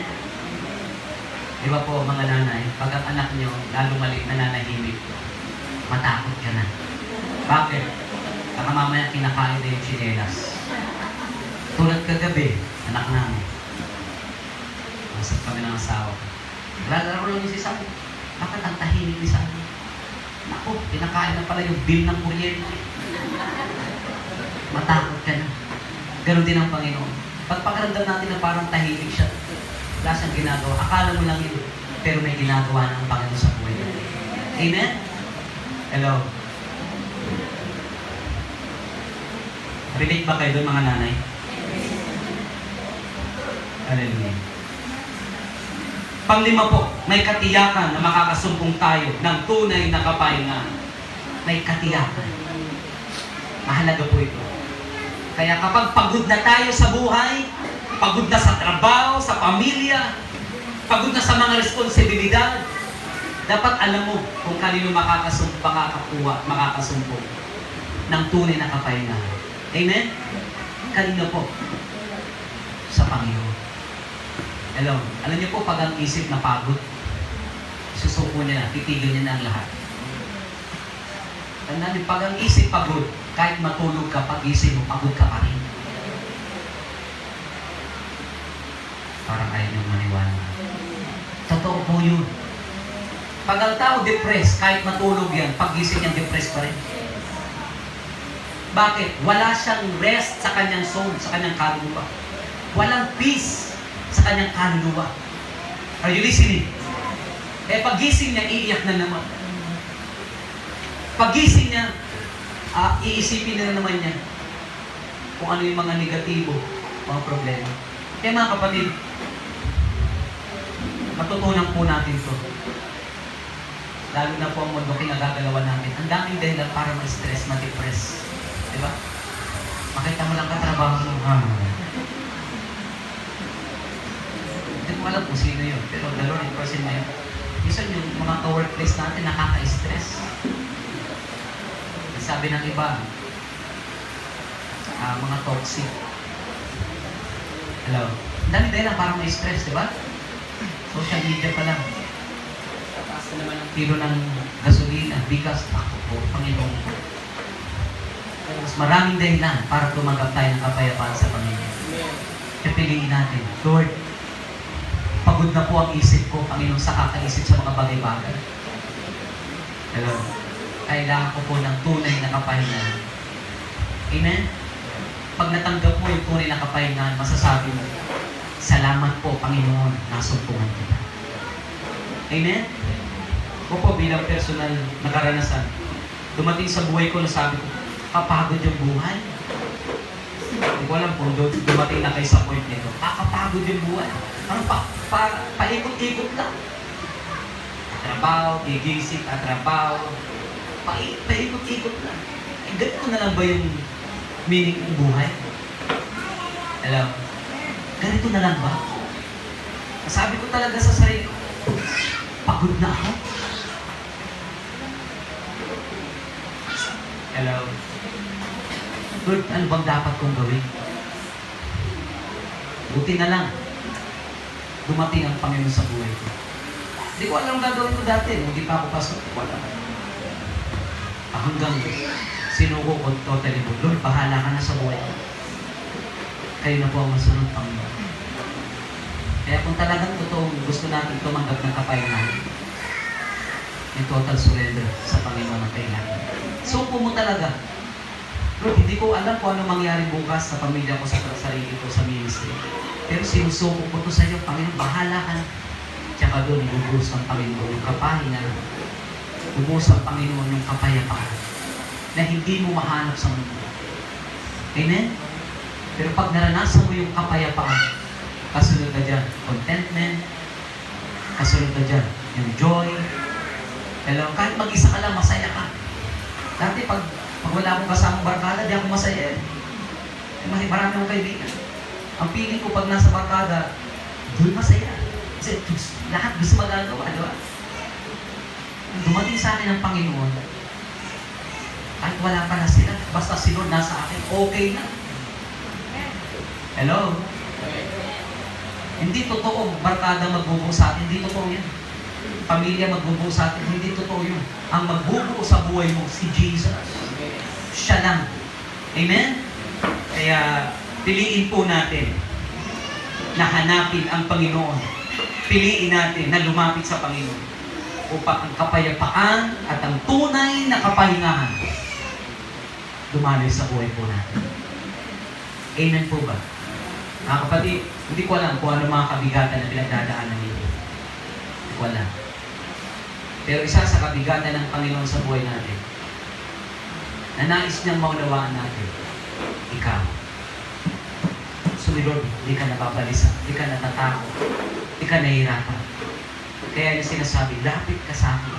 [SPEAKER 1] Di ba po mga nanay, pag ang anak niyo lalo maliit na nanahimik, matakot ka na. Bakit? Baka mamaya kinakain na yung tsinelas. Tulad kagabi, anak namin. Masap kami ng asawa ko. Lalaro lang yung si Sabi. Bakit ang tahimik ni Sabi? Naku, kinakain na pala yung bill ng kuryente. Matakot ka na. Ganon din ang Panginoon. Pag pakiramdam natin na parang tahimik siya, wala siyang ginagawa. Akala mo lang yun, pero may ginagawa ng Panginoon sa buhay natin. Amen? Hello? Relate ba kayo doon mga nanay? Hallelujah. Panglima po, may katiyakan na makakasumpong tayo ng tunay na kapahingahan. May katiyakan. Mahalaga po ito. Kaya kapag pagod na tayo sa buhay, pagod na sa trabaho, sa pamilya, pagod na sa mga responsibilidad, dapat alam mo kung kanino makakasumpong ng tunay na kapahingahan. Amen? Kanino po? Sa Panginoon. Hello? Alam niyo po, pag ang isip na pagod, susuko niya na, titigil niya na ang lahat. Tandaan niyo, pag ang isip pagod, kahit matulog ka, pag isip mo, pagod ka pa rin. Parang ayaw niyong maniwala. Totoo po yun. Pag ang tao depressed, kahit matulog yan, paggising niya depressed pa rin. Bakit? Wala siyang rest sa kanyang soul, sa kanyang kaluluwa. Walang peace sa kanyang kaluluwa. Are you listening? Eh paggising niya, iiyak na naman. Paggising niya, iisipin na naman niya kung ano yung mga negatibo, mga problema. Kaya mga kapatid, matutunan po natin to. Lalo na po ang mundo kinagagalawan natin. Ang daming dahilan para ma-stress, ma-depress. Diba? Makita mo lang katrabaho mo. Hindi ko alam kung sino yun. Pero the Lord in person na yun. Minsan yung mga ka-workplace natin nakaka-stress. Sabi ng iba, mga toxic. Hello? Ang dami dahilan para ma-stress, diba? Social media pa lang. Taas na naman ang kilo ng gasolina, bigas, ako po, Panginoon ko. Mas maraming dahilan para tumanggap tayo ng kapayapaan sa Panginoon. Kaya piliin natin, Lord, pagod na po ang isip ko, Panginoon, sa kakaisip sa mga bagay-bagay. Hello? Kailangan ko po ng tunay na kapahingahan. Amen? Pag natanggap mo yung tunay na kapahingahan, masasabi mo, salamat po, Panginoon, nasumpungan kita. Amen? Ako po bilang personal na karanasan, dumating sa buhay ko na sabi ko, kapagod yung buhay. Hindi ko alam kung dumating na kayo sa point nito. Kapagod yung buhay. Ano paikot-ikot lang. Trabaho, gigising, trabaho. Paikot-ikot lang. Eh, ganito na lang ba yung meaning ng buhay? Alam, ganito na lang ba? Sabi ko talaga sa sarili ko, pagod na ako. Hello? Lord, ano bang dapat kong gawin? Buti na lang. Dumating ang Panginoon sa buhay ko. Hindi ko alam gagawin ko dati. Hindi pa ako pasok. Wala. Hanggang sinuko ko totally mo. Lord, bahala ka na sa buhay ko. Kayo na po ang masunod, Panginoon. Kaya kung talagang totoong gusto natin tumanggap ng kapahingahan, yung total surrender sa Panginoon ang kailangan. Suko mo talaga. Lord, hindi ko alam kung ano mangyari bukas sa pamilya ko, sa sarili ko, sa ministry. Pero sinusuko ko to sa iyo, Panginoon, bahala ka. Tsaka doon, ibubuhos ng Panginoon yung kapahingahan. Ibubuhos ng Panginoon yung kapayapaan na hindi mo mahanap sa mundo. Amen? Pero pag naranasan mo yung kapayapaan, kasunod na dyan, contentment, kasunod na dyan, yung joy. Hello, kahit mag-isa ka lang, masaya ka. Dati pag wala akong kasamang barkada, di ako masaya. Marami akong kaibigan. Ang feeling ko pag nasa barkada, doon masaya. Kasi lahat gusto magagawa, di ba? Dumating sa akin ang Panginoon, kahit wala pa na sila, basta si Lord nasa akin, okay na. Hello? Hindi totoo barkada magbubuo sa atin, hindi totoo yan. Pamilya magbubuo sa atin, hindi totoo yun. Ang magbubuo sa buhay mo, si Jesus. Siya lang. Amen? Kaya, piliin po natin na hanapin ang Panginoon. Piliin natin na lumapit sa Panginoon upang ang kapayapaan at ang tunay na kapahingahan dumaloy sa buhay po natin. Amen po ba? Mga kapatid, hindi ko alam kung ano mga kabigatan na pinagdadaanan ninyo. Hindi ko alam. Pero isa sa kabigatan ng Panginoon sa buhay natin, na nais niyang maunawaan natin, ikaw. Sumilod, hindi ka nababalisa, hindi ka natatakot, hindi ka nahihirapan. Kaya yung sinasabi, lapit ka sa akin.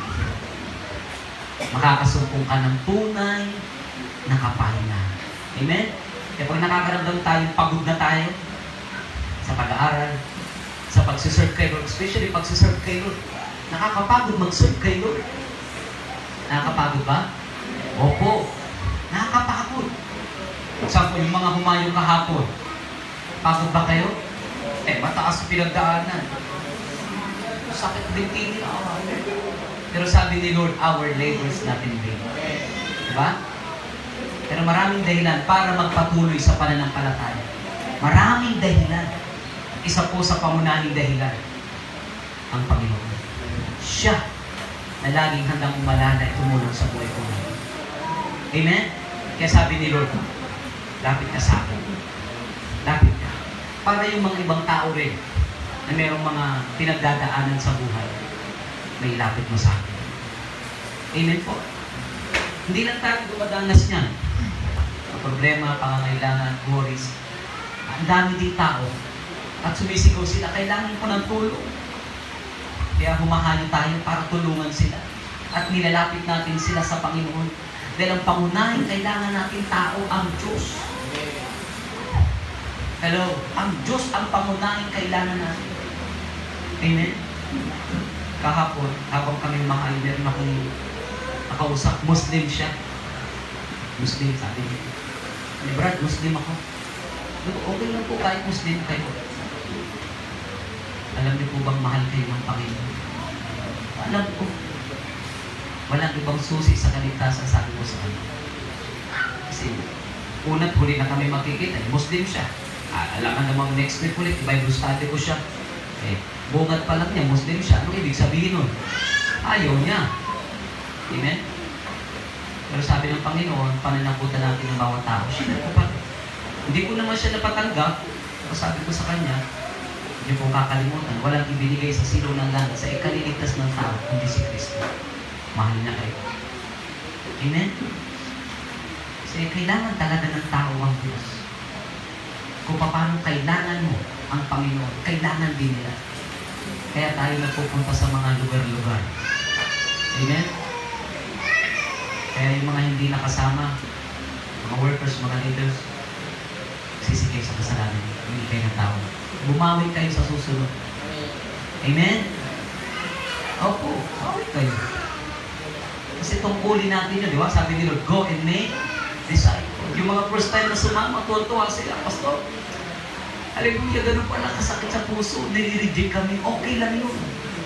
[SPEAKER 1] Makakasumpong ka ng tunay na kapahingahan. Amen? Kaya pag nakakaramdam tayo, pagod na tayo sa pag-aaral, sa pagsiserve kay Lord, especially pagsiserve kay Lord, nakakapagod mag-serve kay Lord. Nakakapagod ba? Opo. Nakakapagod. Example, yung mga humayong kahapon, pagod ba kayo? Mataas ang pinagdaanan. Sakit din tini. Pero sabi ni Lord, our labor is not in vain. Diba? Pero maraming dahilan para magpatuloy sa pananampalataya. Maraming dahilan. Isa po sa pangunahing dahilan, ang Panginoon. Siya na laging handang umalala at tumulong sa buhay ko. Amen? Kaya sabi ni Lord, lapit ka sa akin. Lapit ka. Para yung mga ibang tao rin na mayroong mga pinagdadaanan sa buhay, may lapit mo sa akin. Amen po. Hindi lang tayo dumadanas niyan. Ang problema, pangangailangan, worries. Ang dami din tao at sumisigaw sila, kailangan ko ng tulong. Kaya humahali tayo para tulungan sila. At nilalapit natin sila sa Panginoon. Dahil ang pangunahing kailangan natin tao ang Diyos. Hello? Ang Diyos ang pangunahing kailangan natin. Amen? Kahapon, habang kami mga meron akong nakausap, Muslim siya. Muslim, sabi niya. Brad, Muslim ako. Okay lang po kahit Muslim kayo. Alam niyo po bang mahal kayo ng Panginoon? Alam ko. Walang ibang susi sa kaligtasan, sabi ko sa kanya. Kasi una't huli na kami makikita. Muslim siya. Alam ka namang next week ulit, Bible study ko siya. Bungat pa lang niya, Muslim siya. Anong ibig sabihin nun? Ayaw niya. Amen? Pero sabi ng Panginoon, pananagutan natin ng bawat tao. Siya ko pa. Hindi ko naman siya napatanggap. Pero sabi ko sa kanya, hindi po kakalimutan, walang ibinigay sa silo ng langit sa ikaliligtas ng tao, kundi si Kristo. Mahal niya kayo. Amen? Kasi kailangan talaga ng tao ang Diyos. Kung paano kailangan mo ang Panginoon, kailangan din nila. Kaya tayo napupunta sa mga lugar-lugar. Amen? Kaya yung mga hindi nakasama, mga workers, mga leaders, sisikay sa kasalanan, hindi kayo ng tao. Bumawi kayo sa susunod. Amen? Opo, bumawi kayo. Kasi tungkulin natin yun, di ba? Sabi ni Lord, go and make disciples. Yung mga first time na sumama, tuwa sila, Pastor. Hallelujah, ganun pala kasakit sa puso, nire-reject kami, okay lang yun.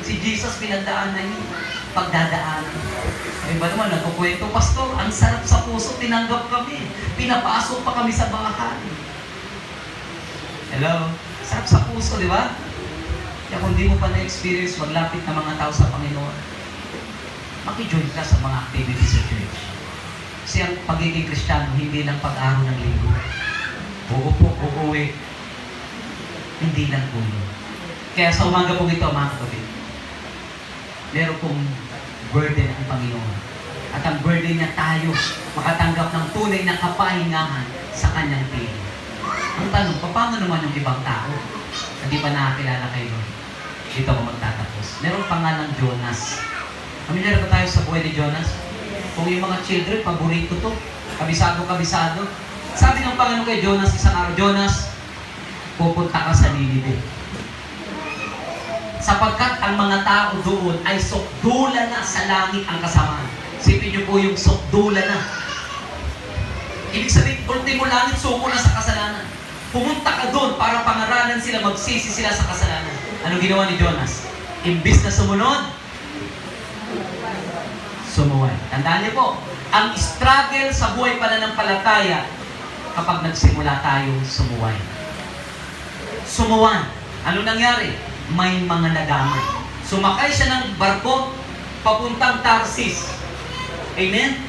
[SPEAKER 1] Si Jesus pinagdaan na yun, pagdadaanan. Ay ba naman, nagkukwento, Pastor, ang sarap sa puso, tinanggap kami, pinapasok pa kami sa bahay. Hello? Sarap sa puso, di ba? Kaya kung di mo pa na-experience, maglapit ng mga tao sa Panginoon, makijoin ka sa mga activities sa church. Kasi ang pagiging Kristiyano, hindi lang pag-araw ng linggo. Uupo, uuwi. Hindi lang puno. Kaya sa umaga po ito, mga kapatid, meron pong burden ang Panginoon. At ang burden niya tayo, makatanggap ng tunay na kapahingahan sa kanyang piling. Ang tanong, paano naman yung ibang tao? Hindi pa nakakilala kayo doon. Dito ako magtatapos. Meron pangalang Jonas. Familiar ba tayo sa buhay ni Jonas? Kung yung mga children, paborito to. Kabisado. Sabi ng Panginoon kay Jonas isang araw, Jonas, pupunta ka sa Ninive. Sapagkat ang mga tao doon ay sukdula na sa langit ang kasamaan. Sipin niyo po yung sukdula na. Ibig sabihin, ultimo langit, suko na sa kasalanan. Pumunta ka doon para pangaralan sila, magsisi sila sa kasalanan. Anong ginawa ni Jonas? Imbis na sumunod, sumuway. Tandaan niyo po, ang struggle sa buhay pananampalataya kapag nagsimula tayo sumuway. Sumuwan. Ano nangyari? May mga nadamay. Sumakay siya ng barko papuntang Tarsis. Amen?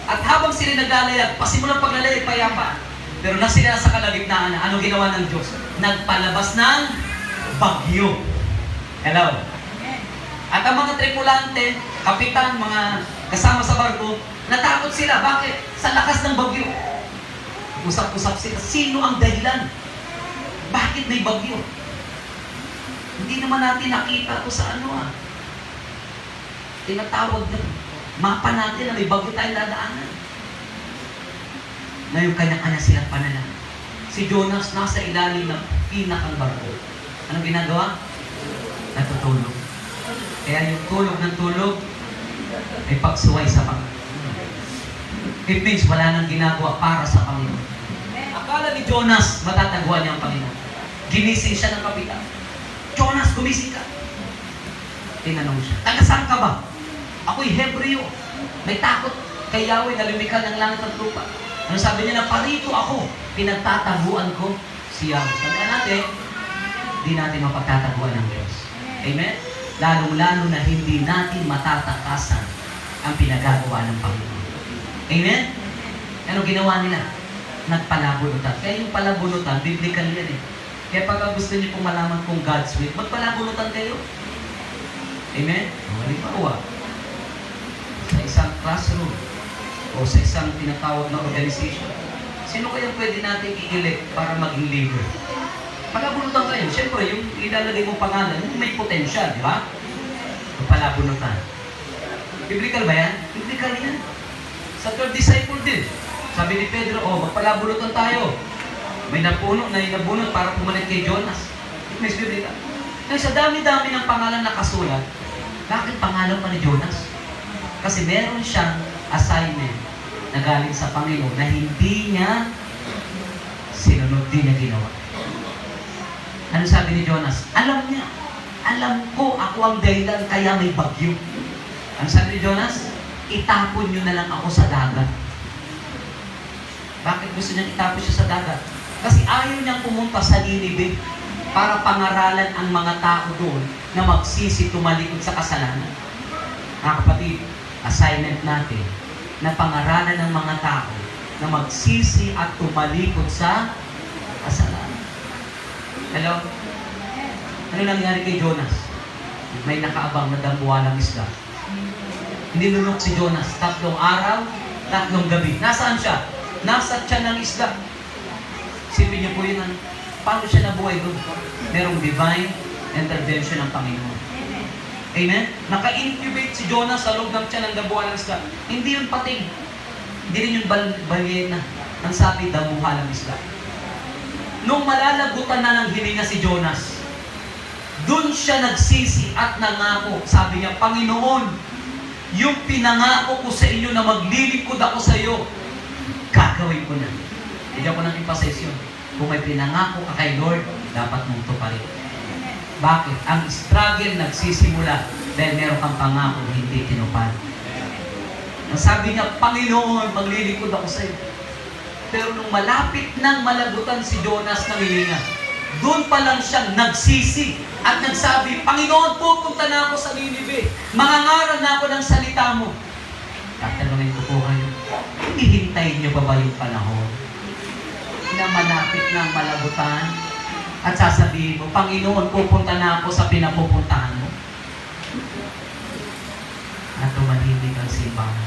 [SPEAKER 1] At habang sila naglalayag, pasimulang paglalayag payapa. Pero na sila sa kalagitnaan, ano ginawa ng Diyos? Nagpalabas ng bagyo. Hello? At ang mga tripulante, kapitan, mga kasama sa barko, natakot sila. Bakit? Sa lakas ng bagyo. Usap-usap sila. Sino ang dahilan? Bakit may bagyo? Hindi naman natin nakita ito sa tinatawag na mapa natin na may bagyo tayong dadaanan. Ngayon, kanya-kanya silang panalangin. Si Jonas nasa ilalim ng pinakang barko. Anong ginagawa? Natutulog. Kaya yung tulog ng tulog ay pagsuway sa Panginoon. It means wala nang ginagawa para sa Panginoon. Akala ni Jonas, matatagpuan niya ang Panginoon. Ginising siya ng kapitan. Jonas, gumising ka. Tinanong siya, taga saan ka ba? Ako'y Hebreo. May takot kay Yahweh na lumikha ng langit at lupa. Ano sabi niya na, parito ako. Pinagtataguan ko si Yahweh. Tandaan natin, di natin mapagtataguan ng Diyos. Amen? lalong-lalo na hindi natin matatakasan ang pinagagawa ng Panginoon. Amen? Ano ginawa nila? Nagpalabunutan. Kaya yung palabunutan, biblical yan eh. Kaya pag gusto niyo pong malaman kung God's will, magpalabunutan kayo. Amen? Halimbawa, sa isang classroom o sa isang tinatawag na organization, sino kaya pwede natin i-elect para maging leader? Palabunutan kayo. Siyempre, yung ilalagay mong pangalan, may potential, di ba? Palabunutan. Biblical ba yan? Biblical yan. Sa third disciple din. Sabi ni Pedro, magpalabunutan tayo. May napuno na inabunot para pumalit kay Jonas. May biblical. Kaya sa dami-dami ng pangalan na kasulat, bakit pangalan pa ni Jonas? Kasi meron siyang assignment na galing sa Panginoon na hindi niya sinunod din na ginawa. Ano sabi ni Jonas? Alam niya. Alam ko, ako ang dahilan kaya may bagyo. Ano sabi ni Jonas? Itapon niyo na lang ako sa dagat. Bakit gusto niyang itapon siya sa dagat? Kasi ayaw niyang pumunta sa Ninive para pangaralan ang mga tao doon na magsisi tumalikod sa kasalanan. Mga kapatid, assignment natin na pangaralan ng mga tao na magsisi at tumalikod sa kasalanan. Hello? Ano nangyari kay Jonas? May nakaabang na dambuhalang isda. Nilunok si Jonas 3 araw, 3 gabi. Nasaan siya? Nasa tiyan ng isda. Sipin niyo po yun, paano siya nabuhay doon? Merong divine intervention ng Panginoon. Amen? Naka-incubate si Jonas sa loob ng tiyan ng dambuhalang isda. Hindi yun pating. Hindi rin yung balyena. Ang sabi, dambuhalang isda. Nung malalagutan na ng hininga si Jonas, doon siya nagsisi at nangako. Sabi niya, Panginoon, yung pinangako ko sa inyo na maglilingkod ako sa iyo, gagawin ko na. Hindi ako nang emphasize yun. Kung may pinangako ka kay Lord, dapat mong tuparin. Bakit? Ang struggle nagsisimula dahil meron kang pangako hindi tinupad. Ang sabi niya, Panginoon, maglilingkod ako sa iyo. Pero nung malapit nang malagutan si Jonas ng hininga, doon pa lang siya nagsisi at nagsabi, Panginoon, pupunta na ako sa Ninive. Mangangaral na ako ng salita mo. Tatanungin ko po kayo, hihintayin niyo pa ba yung panahon na malapit na ang malagutan at sasabihin mo, Panginoon, pupunta na ako sa pinapupuntahan mo? At tumahimik ang simbahan.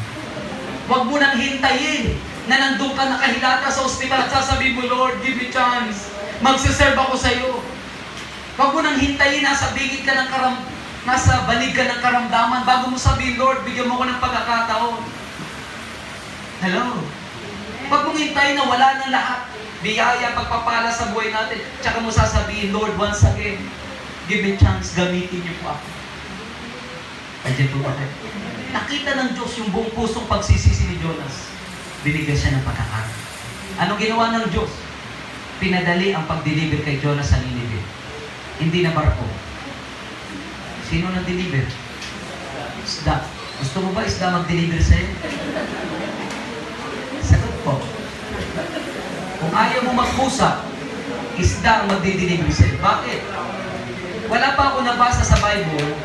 [SPEAKER 1] Huwag mo nang hintayin na nandun ka nakahilata sa ospital at sasabihin mo, Lord, give me chance. Magsiserve ako sa iyo. Huwag mo nang hintayin, nasa bigit ka ng nasa balig ka ng karamdaman bago mo sabihin, Lord, bigyan mo ko ng pagkakataon. Hello? Huwag mong hintayin na wala na lahat. Biyaya, pagpapala sa buhay natin. Tsaka mo sasabihin, Lord, once again, give me chance, gamitin niyo po ako. Nandiyan po ba kayo? Nakita ng Diyos yung buong pusong pagsisisi ni Jonas. Binigyan siya ng pagkakataon. Anong ginawa ng Diyos? Pinadali ang pag-deliver kay Jonas sa Ninive. Hindi na barko. Sino nag-deliver? Isda. Gusto mo ba isda mag-deliver sa'yo? Sagot po. Kung ayaw mo magpusa, isda ang mag-deliver sa'yo. Bakit? Wala pa ako nabasa sa Bible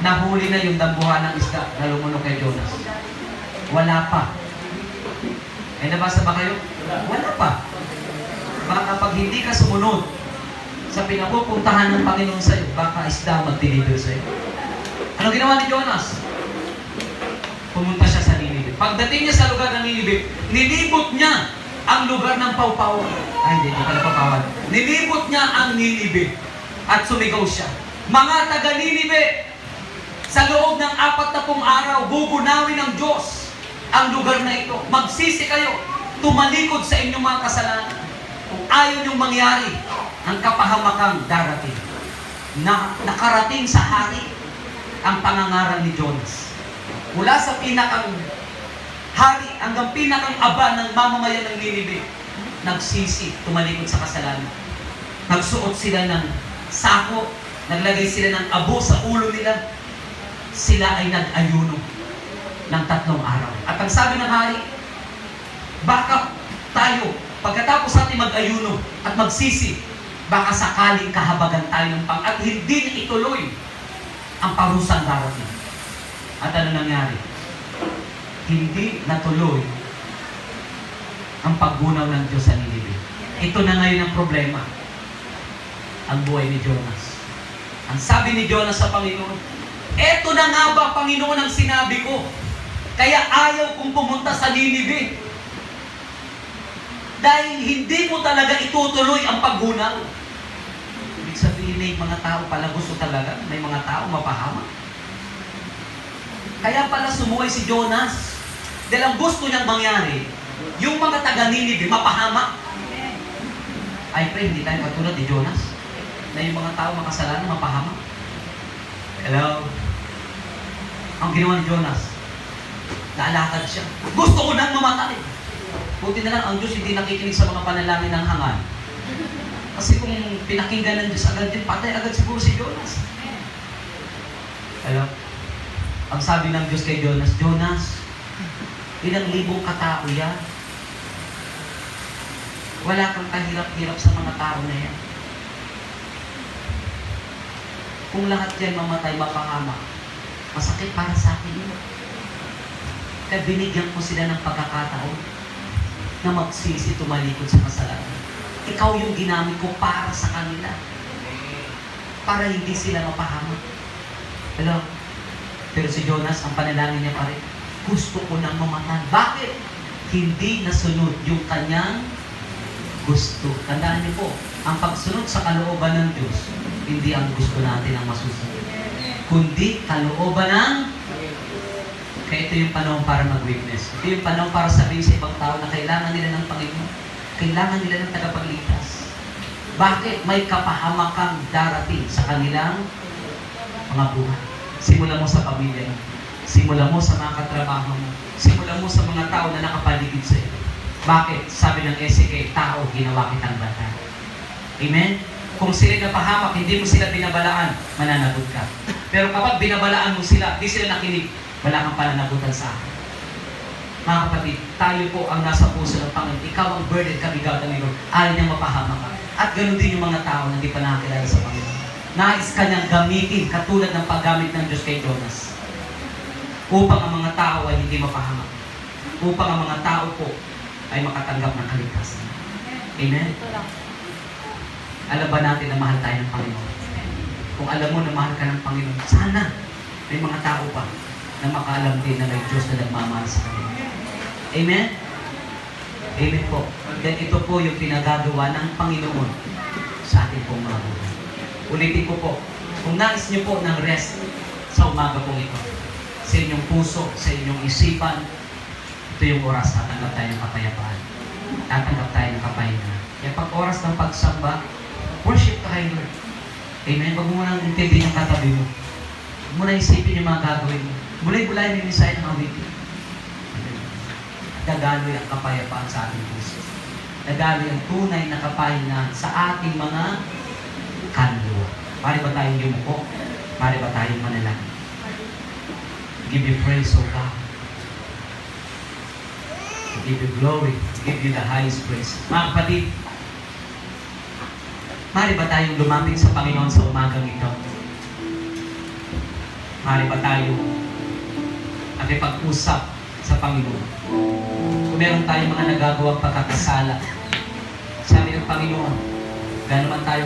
[SPEAKER 1] na huli na yung dambuhan ng isda na lumunok kay Jonas. Wala pa. May nabasa ba kayo? Wala pa. Baka pag hindi ka sumunod sa pinapupuntahan ng Panginoon sa'yo, baka isda mag-deliver sa'yo. Ano ginawa ni Jonas? Pumunta siya sa Ninive. Pagdating niya sa lugar ng Ninive, nilibot niya ang lugar ng Pawpaw. Ay, hindi pala Pawpawan. Nilibot niya ang Ninive at sumigaw siya. Mga taga-Ninive, sa loob ng 40 araw, bugunawin ng Diyos ang lugar na ito. Magsisi kayo, tumalikod sa inyong mga kasalanan. Kung ayaw niyong mangyari, ang kapahamakang darating. Nakarating sa hari ang pangangaral ni Jonas. Mula sa pinakang hari hanggang pinakang aba ng mamamayan ng Ninive, nagsisi, tumalikod sa kasalanan. Nagsuot sila ng sako, naglagay sila ng abo sa ulo nila. Sila ay nag-ayuno ng 3 araw. At ang sabi ng hari, baka tayo, pagkatapos natin mag-ayuno at magsisi, baka sakaling kahabagan tayo ng at hindi na ituloy ang parusang darating. At ano nangyari? Hindi natuloy ang paggunaw ng Diyos sa Ninive. Ito na ngayon ang problema. Ang buhay ni Jonas. Ang sabi ni Jonas sa Panginoon, eto na nga ba, Panginoon, ang sinabi ko? Kaya ayaw kong pumunta sa Ninive. Dahil hindi mo talaga itutuloy ang paggunaw. Ibig sabihin, may mga tao pala gusto talaga. May mga tao mapahamak. Kaya pala sumuway si Jonas. Dahil ang gusto niyang mangyari, yung mga taga-Ninive mapahamak. I pray, hindi tayo katulad ni Jonas. Na yung mga tao makasalanan, mapahamak. Hello? Ang ginawa ni Jonas, naalakad siya. Gusto ko nang mamatay. Buti na lang, ang Diyos hindi nakikinig sa mga panalangin ng hangal. Kasi kung pinakinggan ng Diyos agad din, patay agad siguro si Jonas. Hello? Ang sabi ng Diyos kay Jonas, Jonas, ilang libong katao yan. Wala kang kahirap-hirap sa mga tao na yan. Kung lahat yan mamatay, mapahama, masakit para sa akin yun. Kaya binigyan ko sila ng pagkakataon na magsisi, tumalikod sa kasalanan. Ikaw yung ginamit ko para sa kanila. Para hindi sila mapahama. Hello? Pero si Jonas, ang panalangin niya pa rin, gusto ko nang mamatay. Bakit? Hindi nasunod yung kanyang gusto. Tandaan niyo po, ang pagsunod sa kalooban ng Diyos, hindi ang gusto natin ang masusunod. Kundi kalooban ng... Kaya ito yung panahon para mag-witness. Ito yung panahon para sabihin sa ibang tao na kailangan nila ng Panginoon. Kailangan nila ng tagapagligtas. Bakit? May kapahamakang darating sa kanilang mga buhay. Simula mo sa pamilya mo. Simula mo sa mga katrabaho mo. Simula mo sa mga tao na nakapaligid sa iyo. Bakit? Sabi ng Ezekiel, tao, ginawa kitang bata. Amen? Kung sila napahamak, hindi mo sila binabalaan, mananagot ka. Pero kapag binabalaan mo sila, di sila nakinig, wala kang pananagutan sa akin. Mga kapatid, tayo po ang nasa puso ng Panginoon. Ikaw ang burden, kabigat ng Lord. Ayaw niyang mapahamak ka. At ganoon din yung mga tao na hindi pa nakakilala sa Panginoon. Nais ka niyang gamitin, katulad ng paggamit ng Diyos kay Jonas. Upang ang mga tao ay hindi mapahamak. Upang ang mga tao po ay makatanggap ng kaligtasan. Amen? Alam ba natin na mahal tayo ng Panginoon? Kung alam mo na mahal ka ng Panginoon, sana may mga tao pa na makaalam din na may Diyos na nagmamahal sa kanila. Amen? Amen po. Then ito po yung pinagagawa ng Panginoon sa ating pong mga buhay. Ulitin ko po, kung nais niyo po ng rest sa umaga pong ito, sa inyong puso, sa inyong isipan, ito yung oras tatanggap tayo ng kapayapaan. Tatanggap tayo ng kapahinga. Kaya pag oras ng pagsamba, worship ka kay Lord. Amen? Huwag mo nang intindihin yung katabi mo. Huwag mo nang isipin yung mga gagawin mo. Bulay-bulay yung mensahe ng awitin. Dagaloy ang kapayapaan sa ating puso. Dagaloy ang tunay na kapahinga sa ating mga kaluluwa. Pare ba tayong yumuko? Pare ba tayong manalangin? Give you praise, O God. Give you glory. Give you the highest praise. Mga kapatid, mari ba tayong lumapit sa Panginoon sa umagang ito? Mari ba tayong nakipag-usap sa Panginoon? Kung meron tayong mga nagagawang pagkakasala, sabi ng Panginoon, gano'n man tayo